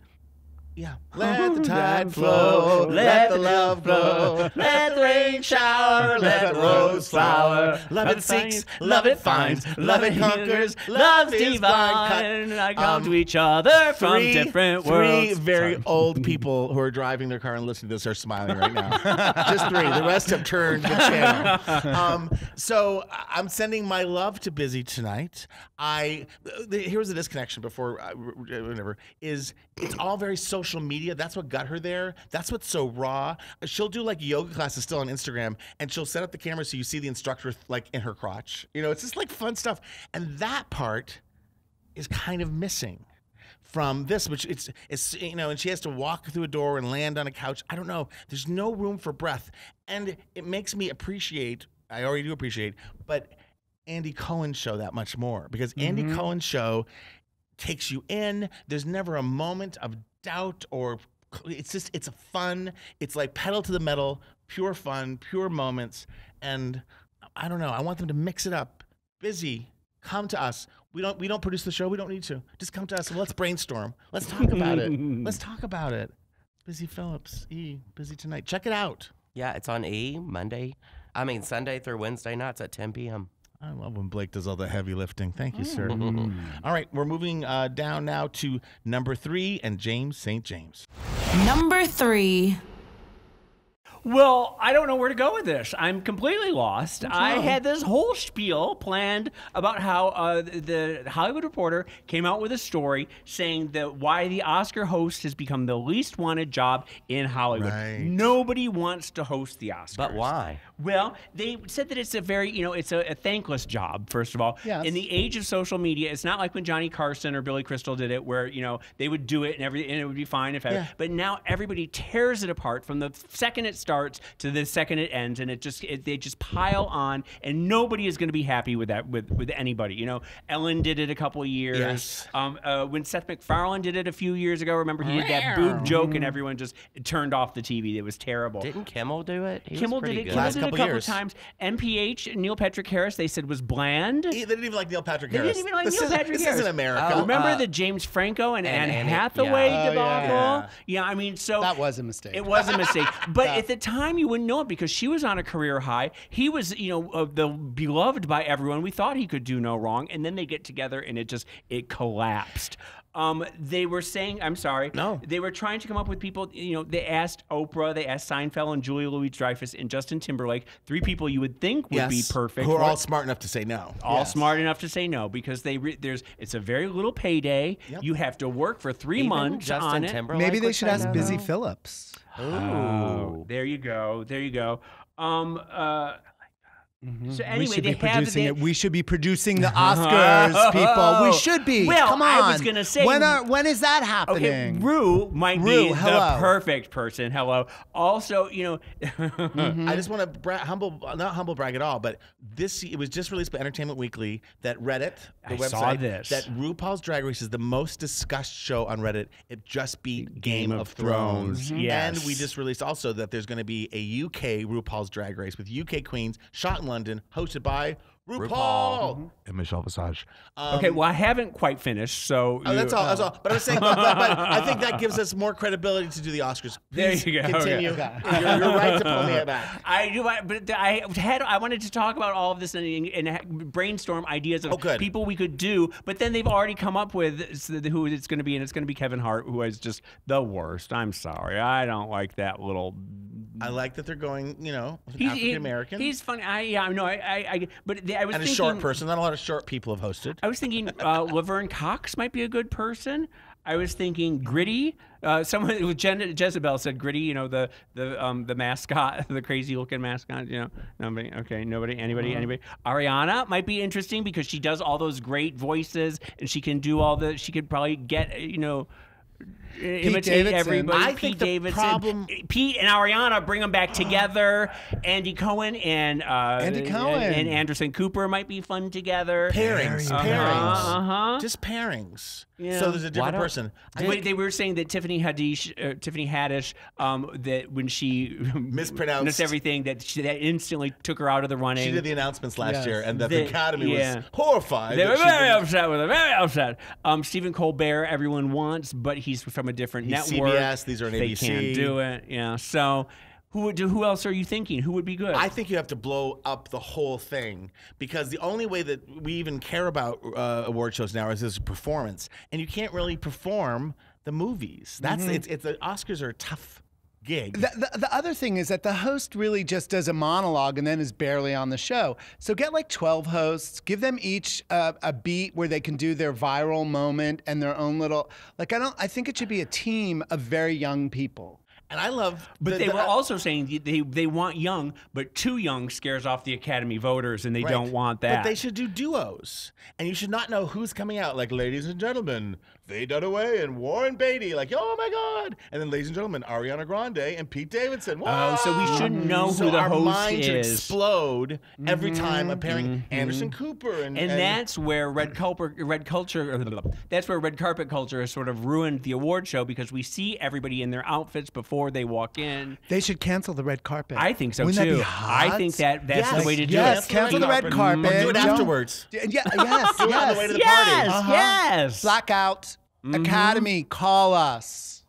Yeah. Let the tide flow, let the love glow, let the rain shower, let the rose flower. Love it seeks, love it finds, love it conquers, love is blind. I come to each other from different worlds. Three very old people who are driving their car and listening to this are smiling right now. Just three. The rest have turned the channel. So I'm sending my love to Busy Tonight. Here's the disconnection before whatever is it's all very social media. That's what got her there. That's what's so raw. She'll do like yoga classes still on Instagram, and she'll set up the camera so you see the instructor like in her crotch. It's just like fun stuff. And that part is kind of missing from this, which it's and she has to walk through a door and land on a couch. I don't know. There's no room for breath. And it makes me appreciate, I already do appreciate, but Andy Cohen's show that much more, because Andy Cohen's show takes you in. There's never a moment of doubt it's a fun, it's like pedal to the metal, pure fun, pure moments. And I don't know, I want them to mix it up. Busy, come to us. We don't produce the show. We don't need to. Just come to us and let's brainstorm. Let's talk about it. Let's talk about it. Busy Phillips, Busy Tonight. Check it out. Yeah, it's on E Sunday through Wednesday nights at 10 p.m. I love when Blake does all the heavy lifting. Thank you, sir. All right, we're moving down now to number 3 and James St. James. Number 3. Well, I don't know where to go with this. I'm completely lost. I had this whole spiel planned about how the Hollywood Reporter came out with a story saying that why the Oscar host has become the least wanted job in Hollywood. Right. Nobody wants to host the Oscars. But why? Well, they said that it's a very, it's a thankless job, first of all. Yes. In the age of social media, it's not like when Johnny Carson or Billy Crystal did it where, they would do it and it would be fine. But now everybody tears it apart from the second it starts. starts to the second it ends, and they just pile on, and nobody is going to be happy with that with anybody. You know, Ellen did it a couple of years. Yes. When Seth MacFarlane did it a few years ago, remember he did that boob joke, and everyone just turned off the TV. It was terrible. Didn't Kimmel do it? Kimmel did it. Kimmel Last did it a couple couple years. times. NPH, Neil Patrick Harris, they said was bland. They didn't even like Neil Patrick They Harris. didn't even like this Neil Patrick this Harris. isn't America. Remember the James Franco and Anne Anne- Hathaway yeah. debacle? yeah. I mean, so That was a mistake. It was a mistake, but at the time you wouldn't know it because she was on a career high. He was, the beloved by everyone. We thought he could do no wrong, and then they get together and it collapsed. They were saying, I'm sorry. No. They were trying to come up with people, they asked Oprah, they asked Seinfeld and Julia Louis-Dreyfus and Justin Timberlake, 3 people you would think would be perfect. Who are all smart enough to say no. All smart enough to say no because it's a very little payday. Yep. You have to work for 3 Even months Justin on it. Timberlake Maybe they would should say ask no. Busy Phillips. Oh, there you go. There you go. So anyway, we should they be producing have it. We should be producing the Oscars, people. We should be. Well, Come on. I was gonna say when is that Okay, happening? Rue might be Rue, the hello. perfect person. Hello. Also, I just want to not humble brag at all, but it was just released by Entertainment Weekly that Reddit, the I website, saw this. that RuPaul's Drag Race is the most discussed show on Reddit. It just beat Game of Thrones. Yes. And we just released also that there's going to be a UK RuPaul's Drag Race with UK queens shot in London, hosted by RuPaul and Michelle Visage. okay, well, I haven't quite finished, so That's all. That's all. But I was saying, but I think that gives us more credibility to do the Oscars. There Please you go. Continue. Okay. You're right to pull me back. I wanted to talk about all of this and brainstorm ideas of good. people we could do, but then they've already come up with who it's going to be, and it's going to be Kevin Hart, who is just the worst. I'm sorry, I don't like that little. I like that they're going, He's African American. He's funny. I was and a thinking, short person. Not a lot of short people have hosted. I was thinking Laverne Cox might be a good person. I was thinking Gritty. Someone with Jezebel said Gritty. The mascot, the crazy looking mascot. Nobody. Okay, nobody. Anybody. Ariana might be interesting because she does all those great voices and she can do all the. She could probably get imitate Davidson. everybody. I Pete think the Davidson, problem- Pete and Ariana, bring them back together. Andy Cohen and and Anderson Cooper might be fun together. Pairings. Just pairings. Yeah. So there's a different don't- person. They were saying that Tiffany Haddish, that when she Mispronounced everything, that instantly took her out of the running. She did the announcements last Yes. year, and that the Academy yeah. was horrified. They that were she very didn't- upset with her. Very upset. Stephen Colbert, everyone wants, but he's from a different He's network. CBS, these are an They ABC. can't do it. Yeah. So, who else are you thinking? Who would be good? I think you have to blow up the whole thing because the only way that we even care about award shows now is as a performance, and you can't really perform the movies. That's it's the Oscars are a tough gig. The other thing is that the host really just does a monologue and then is barely on the show. So get like 12 hosts, give them each a beat where they can do their viral moment and their own little. I think it should be a team of very young people. And I love, But they were also saying they want young, but too young scares off the Academy voters, and they Right. don't want that. But they should do duos, and you should not know who's coming out. Like, ladies and gentlemen, Faye Dunaway and Warren Beatty. Like, oh my God! And then, ladies and gentlemen, Ariana Grande and Pete Davidson. Oh, so we shouldn't know so who the our host mind should is. explode every time appearing Anderson Cooper and that's where red carpet culture has sort of ruined the award show because we see everybody in their outfits before they walk in. They should cancel the red carpet. I think so Wouldn't too. that be hot? I think that's Yes. the way to do Yes, it. cancel the red carpet. Or do it Don't- afterwards. Yeah, yes, Do it on the way to the Yes, party. yes. Blackout. Academy, call us.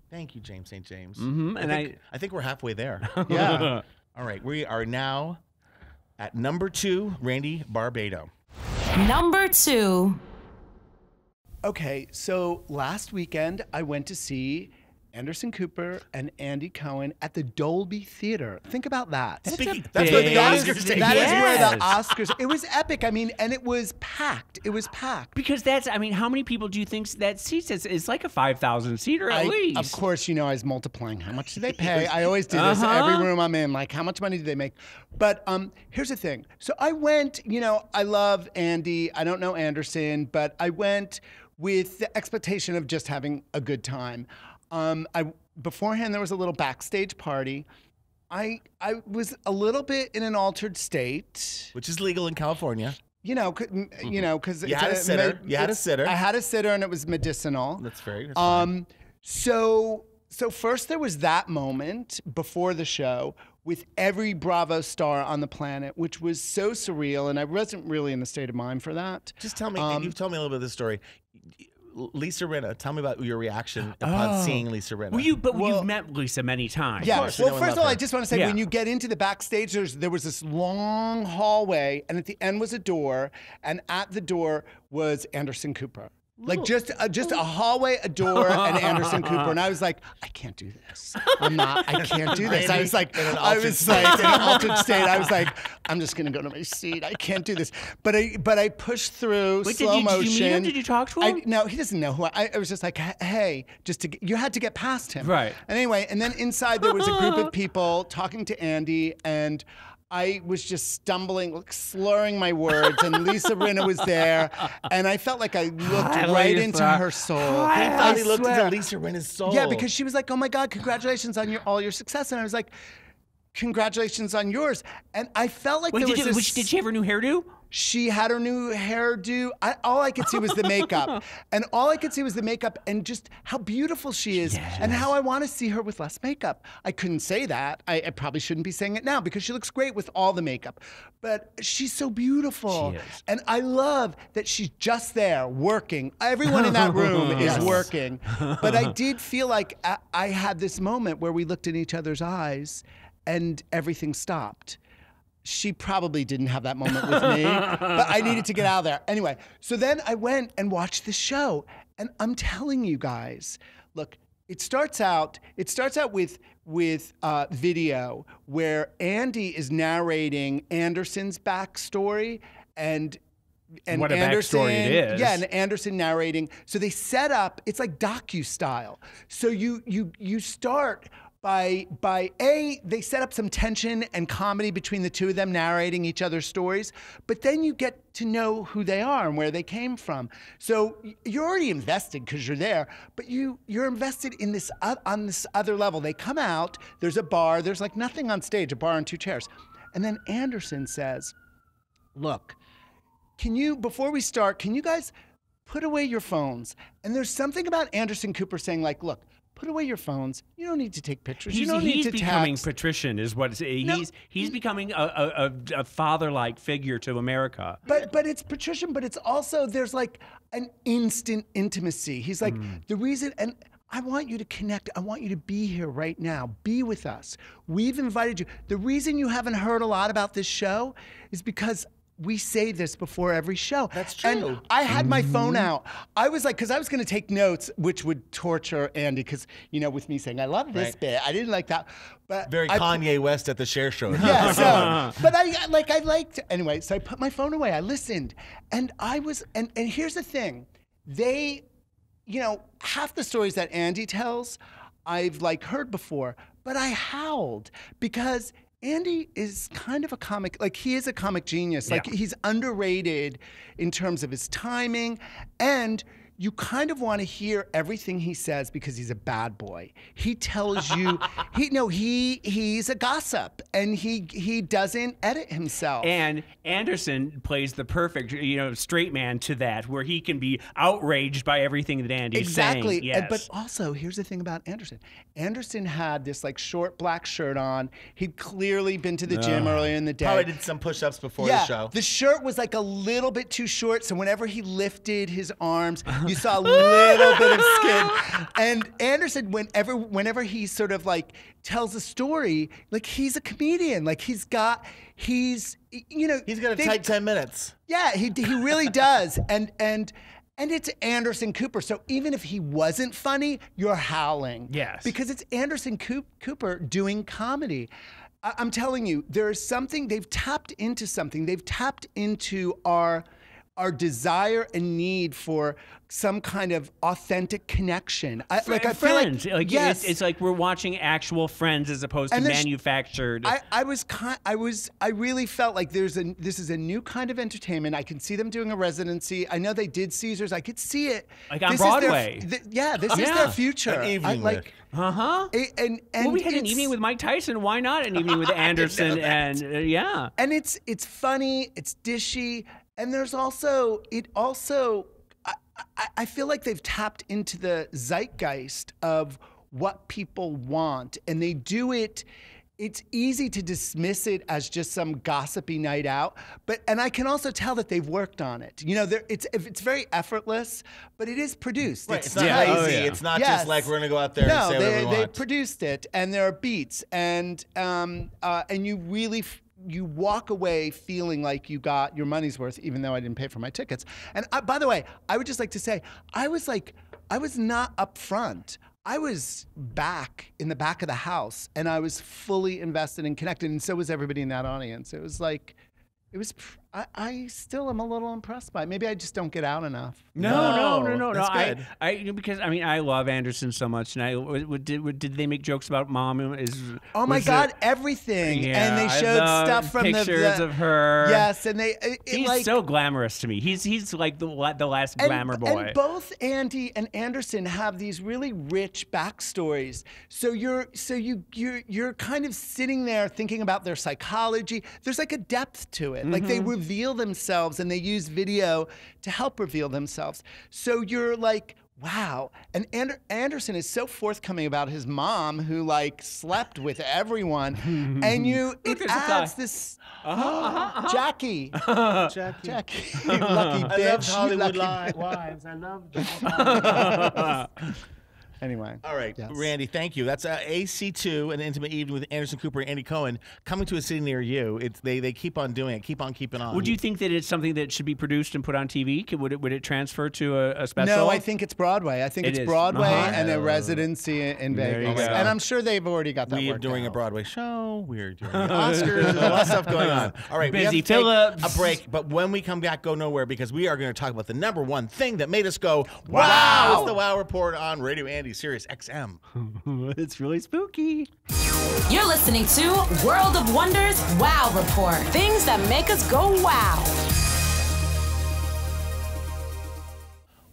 Thank you, James St. James. And I think we're halfway there. Yeah. All right, we are now at number 2, Randy Barbado. Number 2. Okay, so last weekend I went to see Anderson Cooper and Andy Cohen at the Dolby Theater. Think about that. That's where the big- Oscars take That is place. where the Yes. Oscars. It was epic. I mean, and it was packed. It was packed. Because how many people do you think that seats? It's like a 5,000 seater at least. Of course, I was multiplying. How much do they pay? I always do this every room I'm in. Like, how much money do they make? But here's the thing. So I went. I love Andy. I don't know Anderson, but I went with the expectation of just having a good time. Beforehand there was a little backstage party. I was a little bit in an altered state, which is legal in California. You know, because you had a sitter. You had a sitter. I had a sitter, and it was medicinal. That's fine. So first there was that moment before the show with every Bravo star on the planet, which was so surreal, and I wasn't really in the state of mind for that. Just tell me, you've told me a little bit of this story. Lisa Rinna, tell me about your reaction upon seeing Lisa Rinna. Well, you've met Lisa many times. Yeah. Well, first of all, I just want to say, when you get into the backstage, there was this long hallway, and at the end was a door, and at the door was Anderson Cooper. Like just a hallway, a door, and Anderson Cooper, and I was like, I can't do this. I can't do this. I was like, in an altered state. I was like, I'm just gonna go to my seat. I can't do this. But I pushed through slow motion. Did you meet him? Did you talk to him? No, he doesn't know who I was just like, hey, you had to get past him. Right. And anyway, and then inside there was a group of people talking to Andy, and I was just stumbling, slurring my words, and Lisa Rinna was there, and I felt like I looked right into her soul. I thought he looked into Lisa Rinna's soul. Yeah, because she was like, "Oh my God, congratulations on all your success," and I was like, "Congratulations on yours." And I felt like there was this. Did she have her new hairdo? She had her new hairdo. All I could see was the makeup. And just how beautiful she is, and how I want to see her with less makeup. I couldn't say that. I probably shouldn't be saying it now because she looks great with all the makeup. But she's so beautiful. She is. And I love that she's just there working. Everyone in that room is working. But I did feel like I had this moment where we looked in each other's eyes and everything stopped. She probably didn't have that moment with me, but I needed to get out of there. Anyway, so then I went and watched the show, and I'm telling you guys, look, it starts out with video where Andy is narrating Anderson's backstory, and what a Anderson, backstory it is. Yeah, and Anderson narrating. So they set up, it's like docu-style. So you start by they set up some tension and comedy between the two of them narrating each other's stories, but then you get to know who they are and where they came from. So you're already invested because you're there, but you're invested in this on this other level. They come out, there's a bar, there's like nothing on stage, a bar and two chairs. And then Anderson says, look, before we start, can you guys put away your phones? And there's something about Anderson Cooper saying like, look, put away your phones. You don't need to take pictures. You don't need to text. He's becoming patrician, is what he's becoming a father-like figure to America. But it's patrician. But it's also there's like an instant intimacy. He's like the reason, and I want you to connect. I want you to be here right now. Be with us. We've invited you. The reason you haven't heard a lot about this show is because we say this before every show. That's true. And I had my phone out. I was like, because I was going to take notes, which would torture Andy, because, with me saying, I love this bit. I didn't like that. But very Kanye West at the Cher show. Yeah, so, but I liked, anyway, so I put my phone away. I listened. And and here's the thing. They, half the stories that Andy tells, I've heard before, but I howled because Andy is kind of a comic, he is a comic genius. He's underrated in terms of his timing, and you kind of want to hear everything he says because he's a bad boy. He tells you, he's a gossip, and he doesn't edit himself. And Anderson plays the perfect, straight man to that, where he can be outraged by everything that Andy's saying. Exactly. Yes. But also, here's the thing about Anderson. Anderson had this short black shirt on. He'd clearly been to the gym earlier in the day. Probably did some push-ups before the show. The shirt was a little bit too short, so whenever he lifted his arms, you saw a little bit of skin. And Anderson, whenever he sort of tells a story, he's a comedian. He's got a tight 10 minutes. Yeah, he really does. And it's Anderson Cooper. So even if he wasn't funny, you're howling. Yes. Because it's Anderson Cooper doing comedy. I'm telling you, there is something, they've tapped into something. They've tapped into our our desire and need for some kind of authentic connection. I feel Friends. like yes, it's like we're watching actual Friends as opposed to manufactured. I really felt like this is a new kind of entertainment. I can see them doing a residency. I know they did Caesars. I could see it. Like on Broadway. This is their future. An evening with. And we had an evening with Mike Tyson. Why not an evening with Anderson? And and it's funny. It's dishy. And there's also, I feel like they've tapped into the zeitgeist of what people want, and they do it. It's easy to dismiss it as just some gossipy night out, and I can also tell that they've worked on it. You know, it's very effortless, but it is produced. Right. It's not lazy. It's not just like we're gonna go out there and say whatever we want. They produced it, and there are beats, and you really. You walk away feeling like you got your money's worth, even though I didn't pay for my tickets. And by the way, I would just like to say, I was not up front. I was back in the back of the house, and I was fully invested and connected, and so was everybody in that audience. It was like, I still am a little impressed by it. Maybe I just don't get out enough. No. That's good. Because I love Anderson so much, and did they make jokes about mom? Oh my God, everything! Yeah, and they showed stuff from pictures of her. Yes, and he's so glamorous to me. He's like the last glamour boy. And both Andy and Anderson have these really rich backstories. So you're kind of sitting there thinking about their psychology. There's like a depth to it. Like they reveal themselves, and they use video to help reveal themselves. So you're like, wow. And Anderson is so forthcoming about his mom, who like slept with everyone, and it adds this Jackie, Jackie, lucky bitch. I love Hollywood wives. I love. Anyway. All right, yes. Randy, thank you. That's AC2, an intimate evening with Anderson Cooper and Andy Cohen, coming to a city near you. They keep on doing it, keep on keeping on. Would you think that it's something that should be produced and put on TV? Would it transfer to a special? No, I think it's Broadway. I think it's Broadway and a residency in Vegas. And I'm sure they've already got that. We're doing a Broadway show. We're doing the Oscars. There's a lot of stuff going on. All right, Busy we have to Phillips. take a break, but when we come back, go nowhere, because we are going to talk about the number one thing that made us go, wow! It's the Wow Report on Radio Andy, SiriusXM. It's really spooky. You're listening to World of Wonders Wow Report. Things that make us go wow.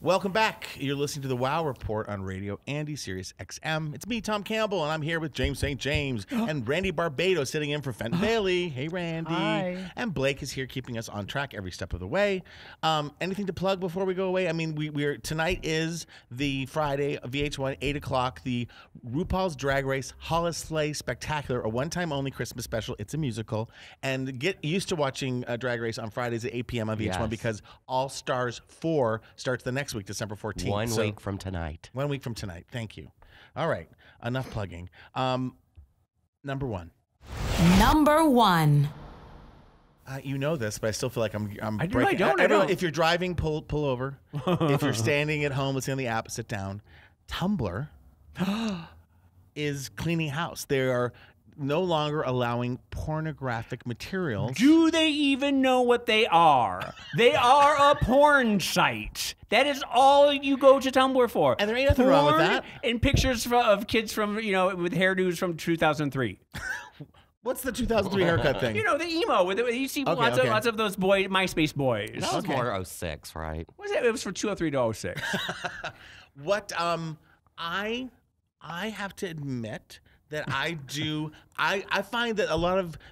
Welcome back. You're listening to the Wow Report on Radio Andy, SiriusXM. It's me, Tom Campbell, and I'm here with James St. James and Randy Barbado sitting in for Fenton Bailey. Hey, Randy. Hi. And Blake is here keeping us on track every step of the way. Anything to plug before we go away? I mean, we're tonight is the Friday, VH1, 8 o'clock, the RuPaul's Drag Race Holiday Spectacular, a one-time only Christmas special. It's a musical. And get used to watching Drag Race on Fridays at 8 p.m. on VH1 because All Stars 4 starts the next week, December 14th. 1 week from tonight. 1 week from tonight. Thank you. All right. Enough plugging. Number one. Number one. You know this, but I still feel like I'm I breaking. don't. Everyone, if you're driving, pull over. If you're standing at home, listening on the app, sit down. Tumblr is cleaning house. They are no longer allowing pornographic materials. Do they even know what they are? They are a porn site. That is all you go to Tumblr for. And there ain't nothing wrong with that. And pictures of kids from, with hairdos from 2003. What's the 2003 haircut thing? The emo. You see lots of those MySpace boys. That was more 06, right? Was it? It was from 203 to 06. What I have to admit that I do. I find that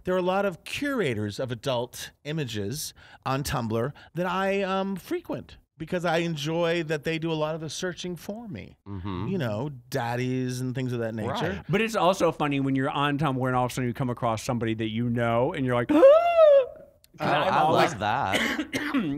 there are a lot of curators of adult images on Tumblr that I frequent because I enjoy that they do a lot of the searching for me. Daddies and things of that nature. Right. But it's also funny when you're on Tumblr and all of a sudden you come across somebody that you know and you're like, I love that.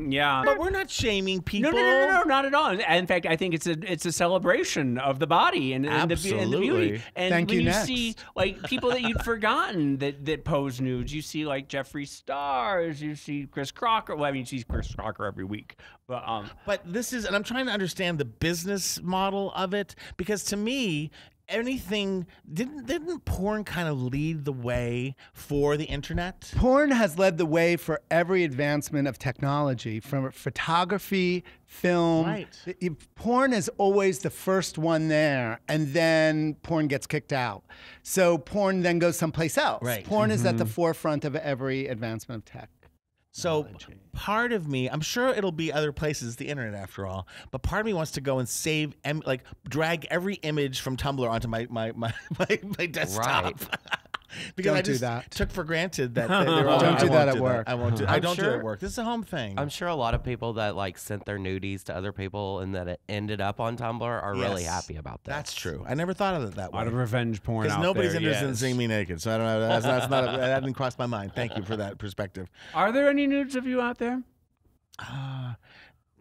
Yeah. But we're not shaming people. No, not at all. In fact, I think it's a celebration of the body and the beauty. And Thank when you, you next. see like people that you'd forgotten that pose nudes, you see like Jeffree Stars, you see Chris Crocker. Well, I mean, you see Chris Crocker every week. But this is, and I'm trying to understand the business model of it, because to me, anything didn't porn kind of lead the way for the internet? Porn has led the way for every advancement of technology, from photography, film. Right. Porn is always the first one there, and then porn gets kicked out. So porn then goes someplace else. Right. Porn is at the forefront of every advancement of tech. So part of me, I'm sure it'll be other places, the internet after all, but part of me wants to go and save, drag every image from Tumblr onto my desktop. Right. Because Don't I do just that. took for granted that they were all. Don't do I won't that at work. I won't do. I I'm don't do it sure- at work. This is a home thing. I'm sure a lot of people that like sent their nudies to other people and that it ended up on Tumblr are really Yes. happy about that. That's true. I never thought of it that A lot way. of revenge porn Because out nobody's there, interested in yes. seeing me naked, so I don't know. That's not. That didn't cross my mind. Thank you for that perspective. Are there any nudes of you out there?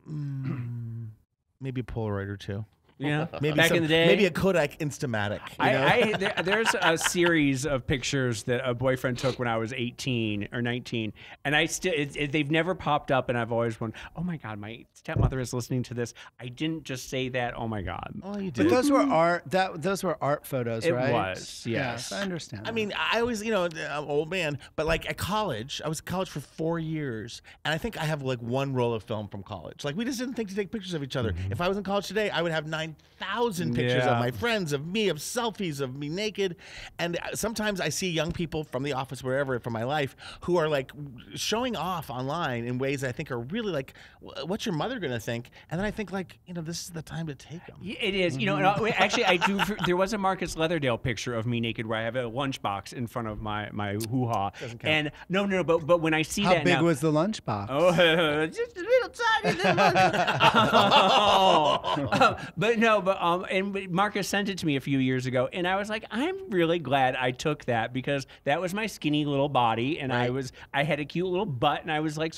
Maybe a Polaroid or two. Yeah, Maybe back in the day. Maybe a Kodak Instamatic. You know? There's a series of pictures that a boyfriend took when I was 18 or 19, and I still they've never popped up, and I've always wondered, oh my God, my stepmother is listening to this. I didn't just say that. Oh my God. Oh, you did. But those were art. Those were art photos, It right? was, yes. I understand. I mean, I always, I'm an old man, but like at college, I was at college for 4 years, and I think I have like one roll of film from college. Like we just didn't think to take pictures of each other. If I was in college today, I would have 9,000 pictures Yeah. of my friends, of me, of selfies, of me naked. And sometimes I see young people from the office, wherever, from my life, who are like showing off online in ways that I think are really like, what's your mother going to think? And then I think like, this is the time to take them. Yeah, it is. Actually, I do. There was a Marcus Leatherdale picture of me naked where I have a lunchbox in front of my hoo-ha. And no, but when I see how that big now, was the lunchbox? Oh, just a little tiny little. And Marcus sent it to me a few years ago, and I was like, I'm really glad I took that because that was my skinny little body, and I had a cute little butt, and I was like,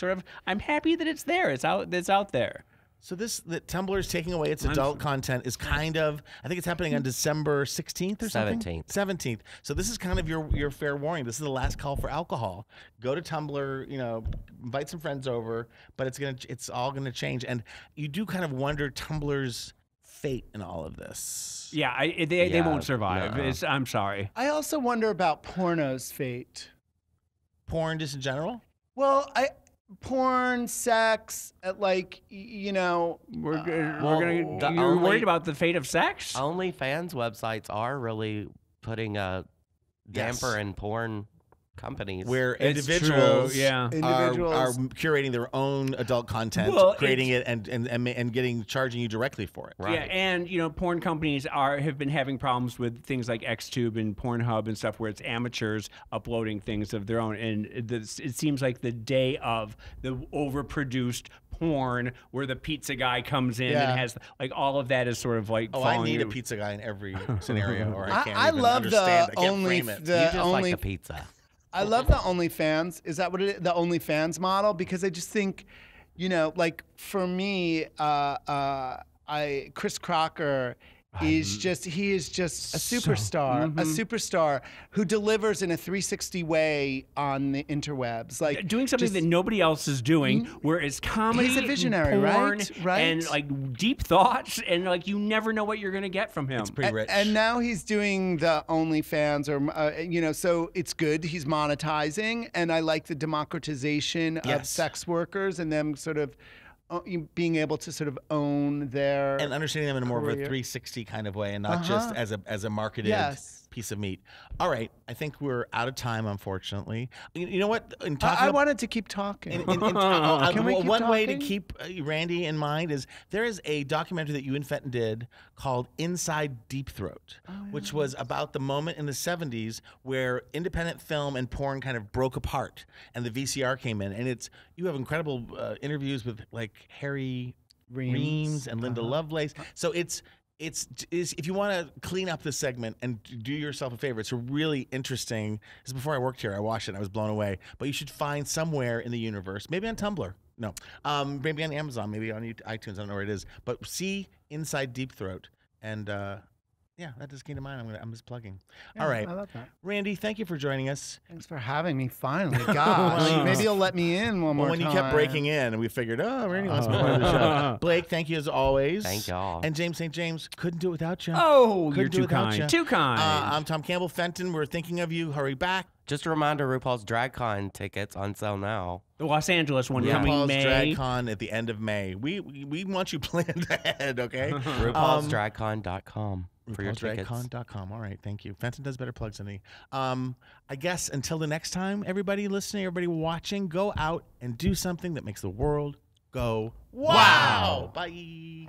I'm happy that it's there. It's out there. So that Tumblr is taking away its adult content is kind of, I think it's happening on December 16th or something? 17th. So this is kind of your fair warning. This is the last call for alcohol. Go to Tumblr, invite some friends over, but it's all gonna change. And you do kind of wonder Tumblr's fate in all of this. Yeah, they won't survive. No. I'm sorry. I also wonder about porno's fate. Porn just in general? Well, porn, sex, You're worried about the fate of sex? OnlyFans websites are really putting a damper in porn companies. Where It's individuals, true, yeah. are Individuals- curating their own adult content, Well, creating it and charging you directly for it. Right. Yeah, and porn companies have been having problems with things like XTube and Pornhub and stuff, where it's amateurs uploading things of their own, and it seems like the day of the overproduced porn, where the pizza guy comes in and has like all of that is sort of like. Oh, I need a pizza guy in every scenario, or I can't I even love understand. I the can't only frame it. the You just only like the pizza. I love the OnlyFans. Is that what it is? The OnlyFans model? Because I just think, like for me, Chris Crocker he is just a superstar who delivers in a 360 way on the interwebs, like doing something that nobody else is doing, where it's comedy, He's a visionary, and porn, right? and like deep thoughts, and like you never know what you're gonna get from him. It's pretty rich. And now he's doing the OnlyFans, or so it's good. He's monetizing, and I like the democratization of Yes. sex workers and them sort of being able to sort of own their and understanding them in more of a career. 360 kind of way, and not just as a marketed piece of meat. All right, I think we're out of time, unfortunately. You know what? In talking I wanted to keep talking. Can we keep one way to talking? keep Randy in mind is there is a documentary that you and Fenton did called Inside Deep Throat, which was about the moment in the 70s where independent film and porn kind of broke apart and the VCR came in. And you have incredible interviews with like Harry Reams and Linda Lovelace. So it's if you want to clean up this segment and do yourself a favor, it's a really interesting. This is before I worked here. I watched it and I was blown away. But you should find somewhere in the universe, maybe on Tumblr. No, maybe on Amazon, maybe on iTunes. I don't know where it is. But see Inside Deep Throat and Yeah, that just came to mind. I'm just plugging. All right. I love that. Randy, thank you for joining us. Thanks for having me finally. Gosh, maybe you'll let me in one more When time. you kept breaking in, and we figured, oh, Randy wants to be part of the show. Blake, thank you as always. Thank y'all. And James St. James, couldn't do it without you. Oh, Couldn't you're do it too without kind. you. Too kind. I'm Tom Campbell Fenton. We're thinking of you. Hurry back. Just a reminder, RuPaul's DragCon tickets on sale now. The Los Angeles one coming RuPaul's May. DragCon at the end of May. We want you planned ahead, okay? RuPaulsDragCon.com for your tickets. RuPaulsDragCon.com. All right, thank you. Fenton does better plugs than me. I guess until the next time, everybody listening, everybody watching, go out and do something that makes the world go wow. Bye.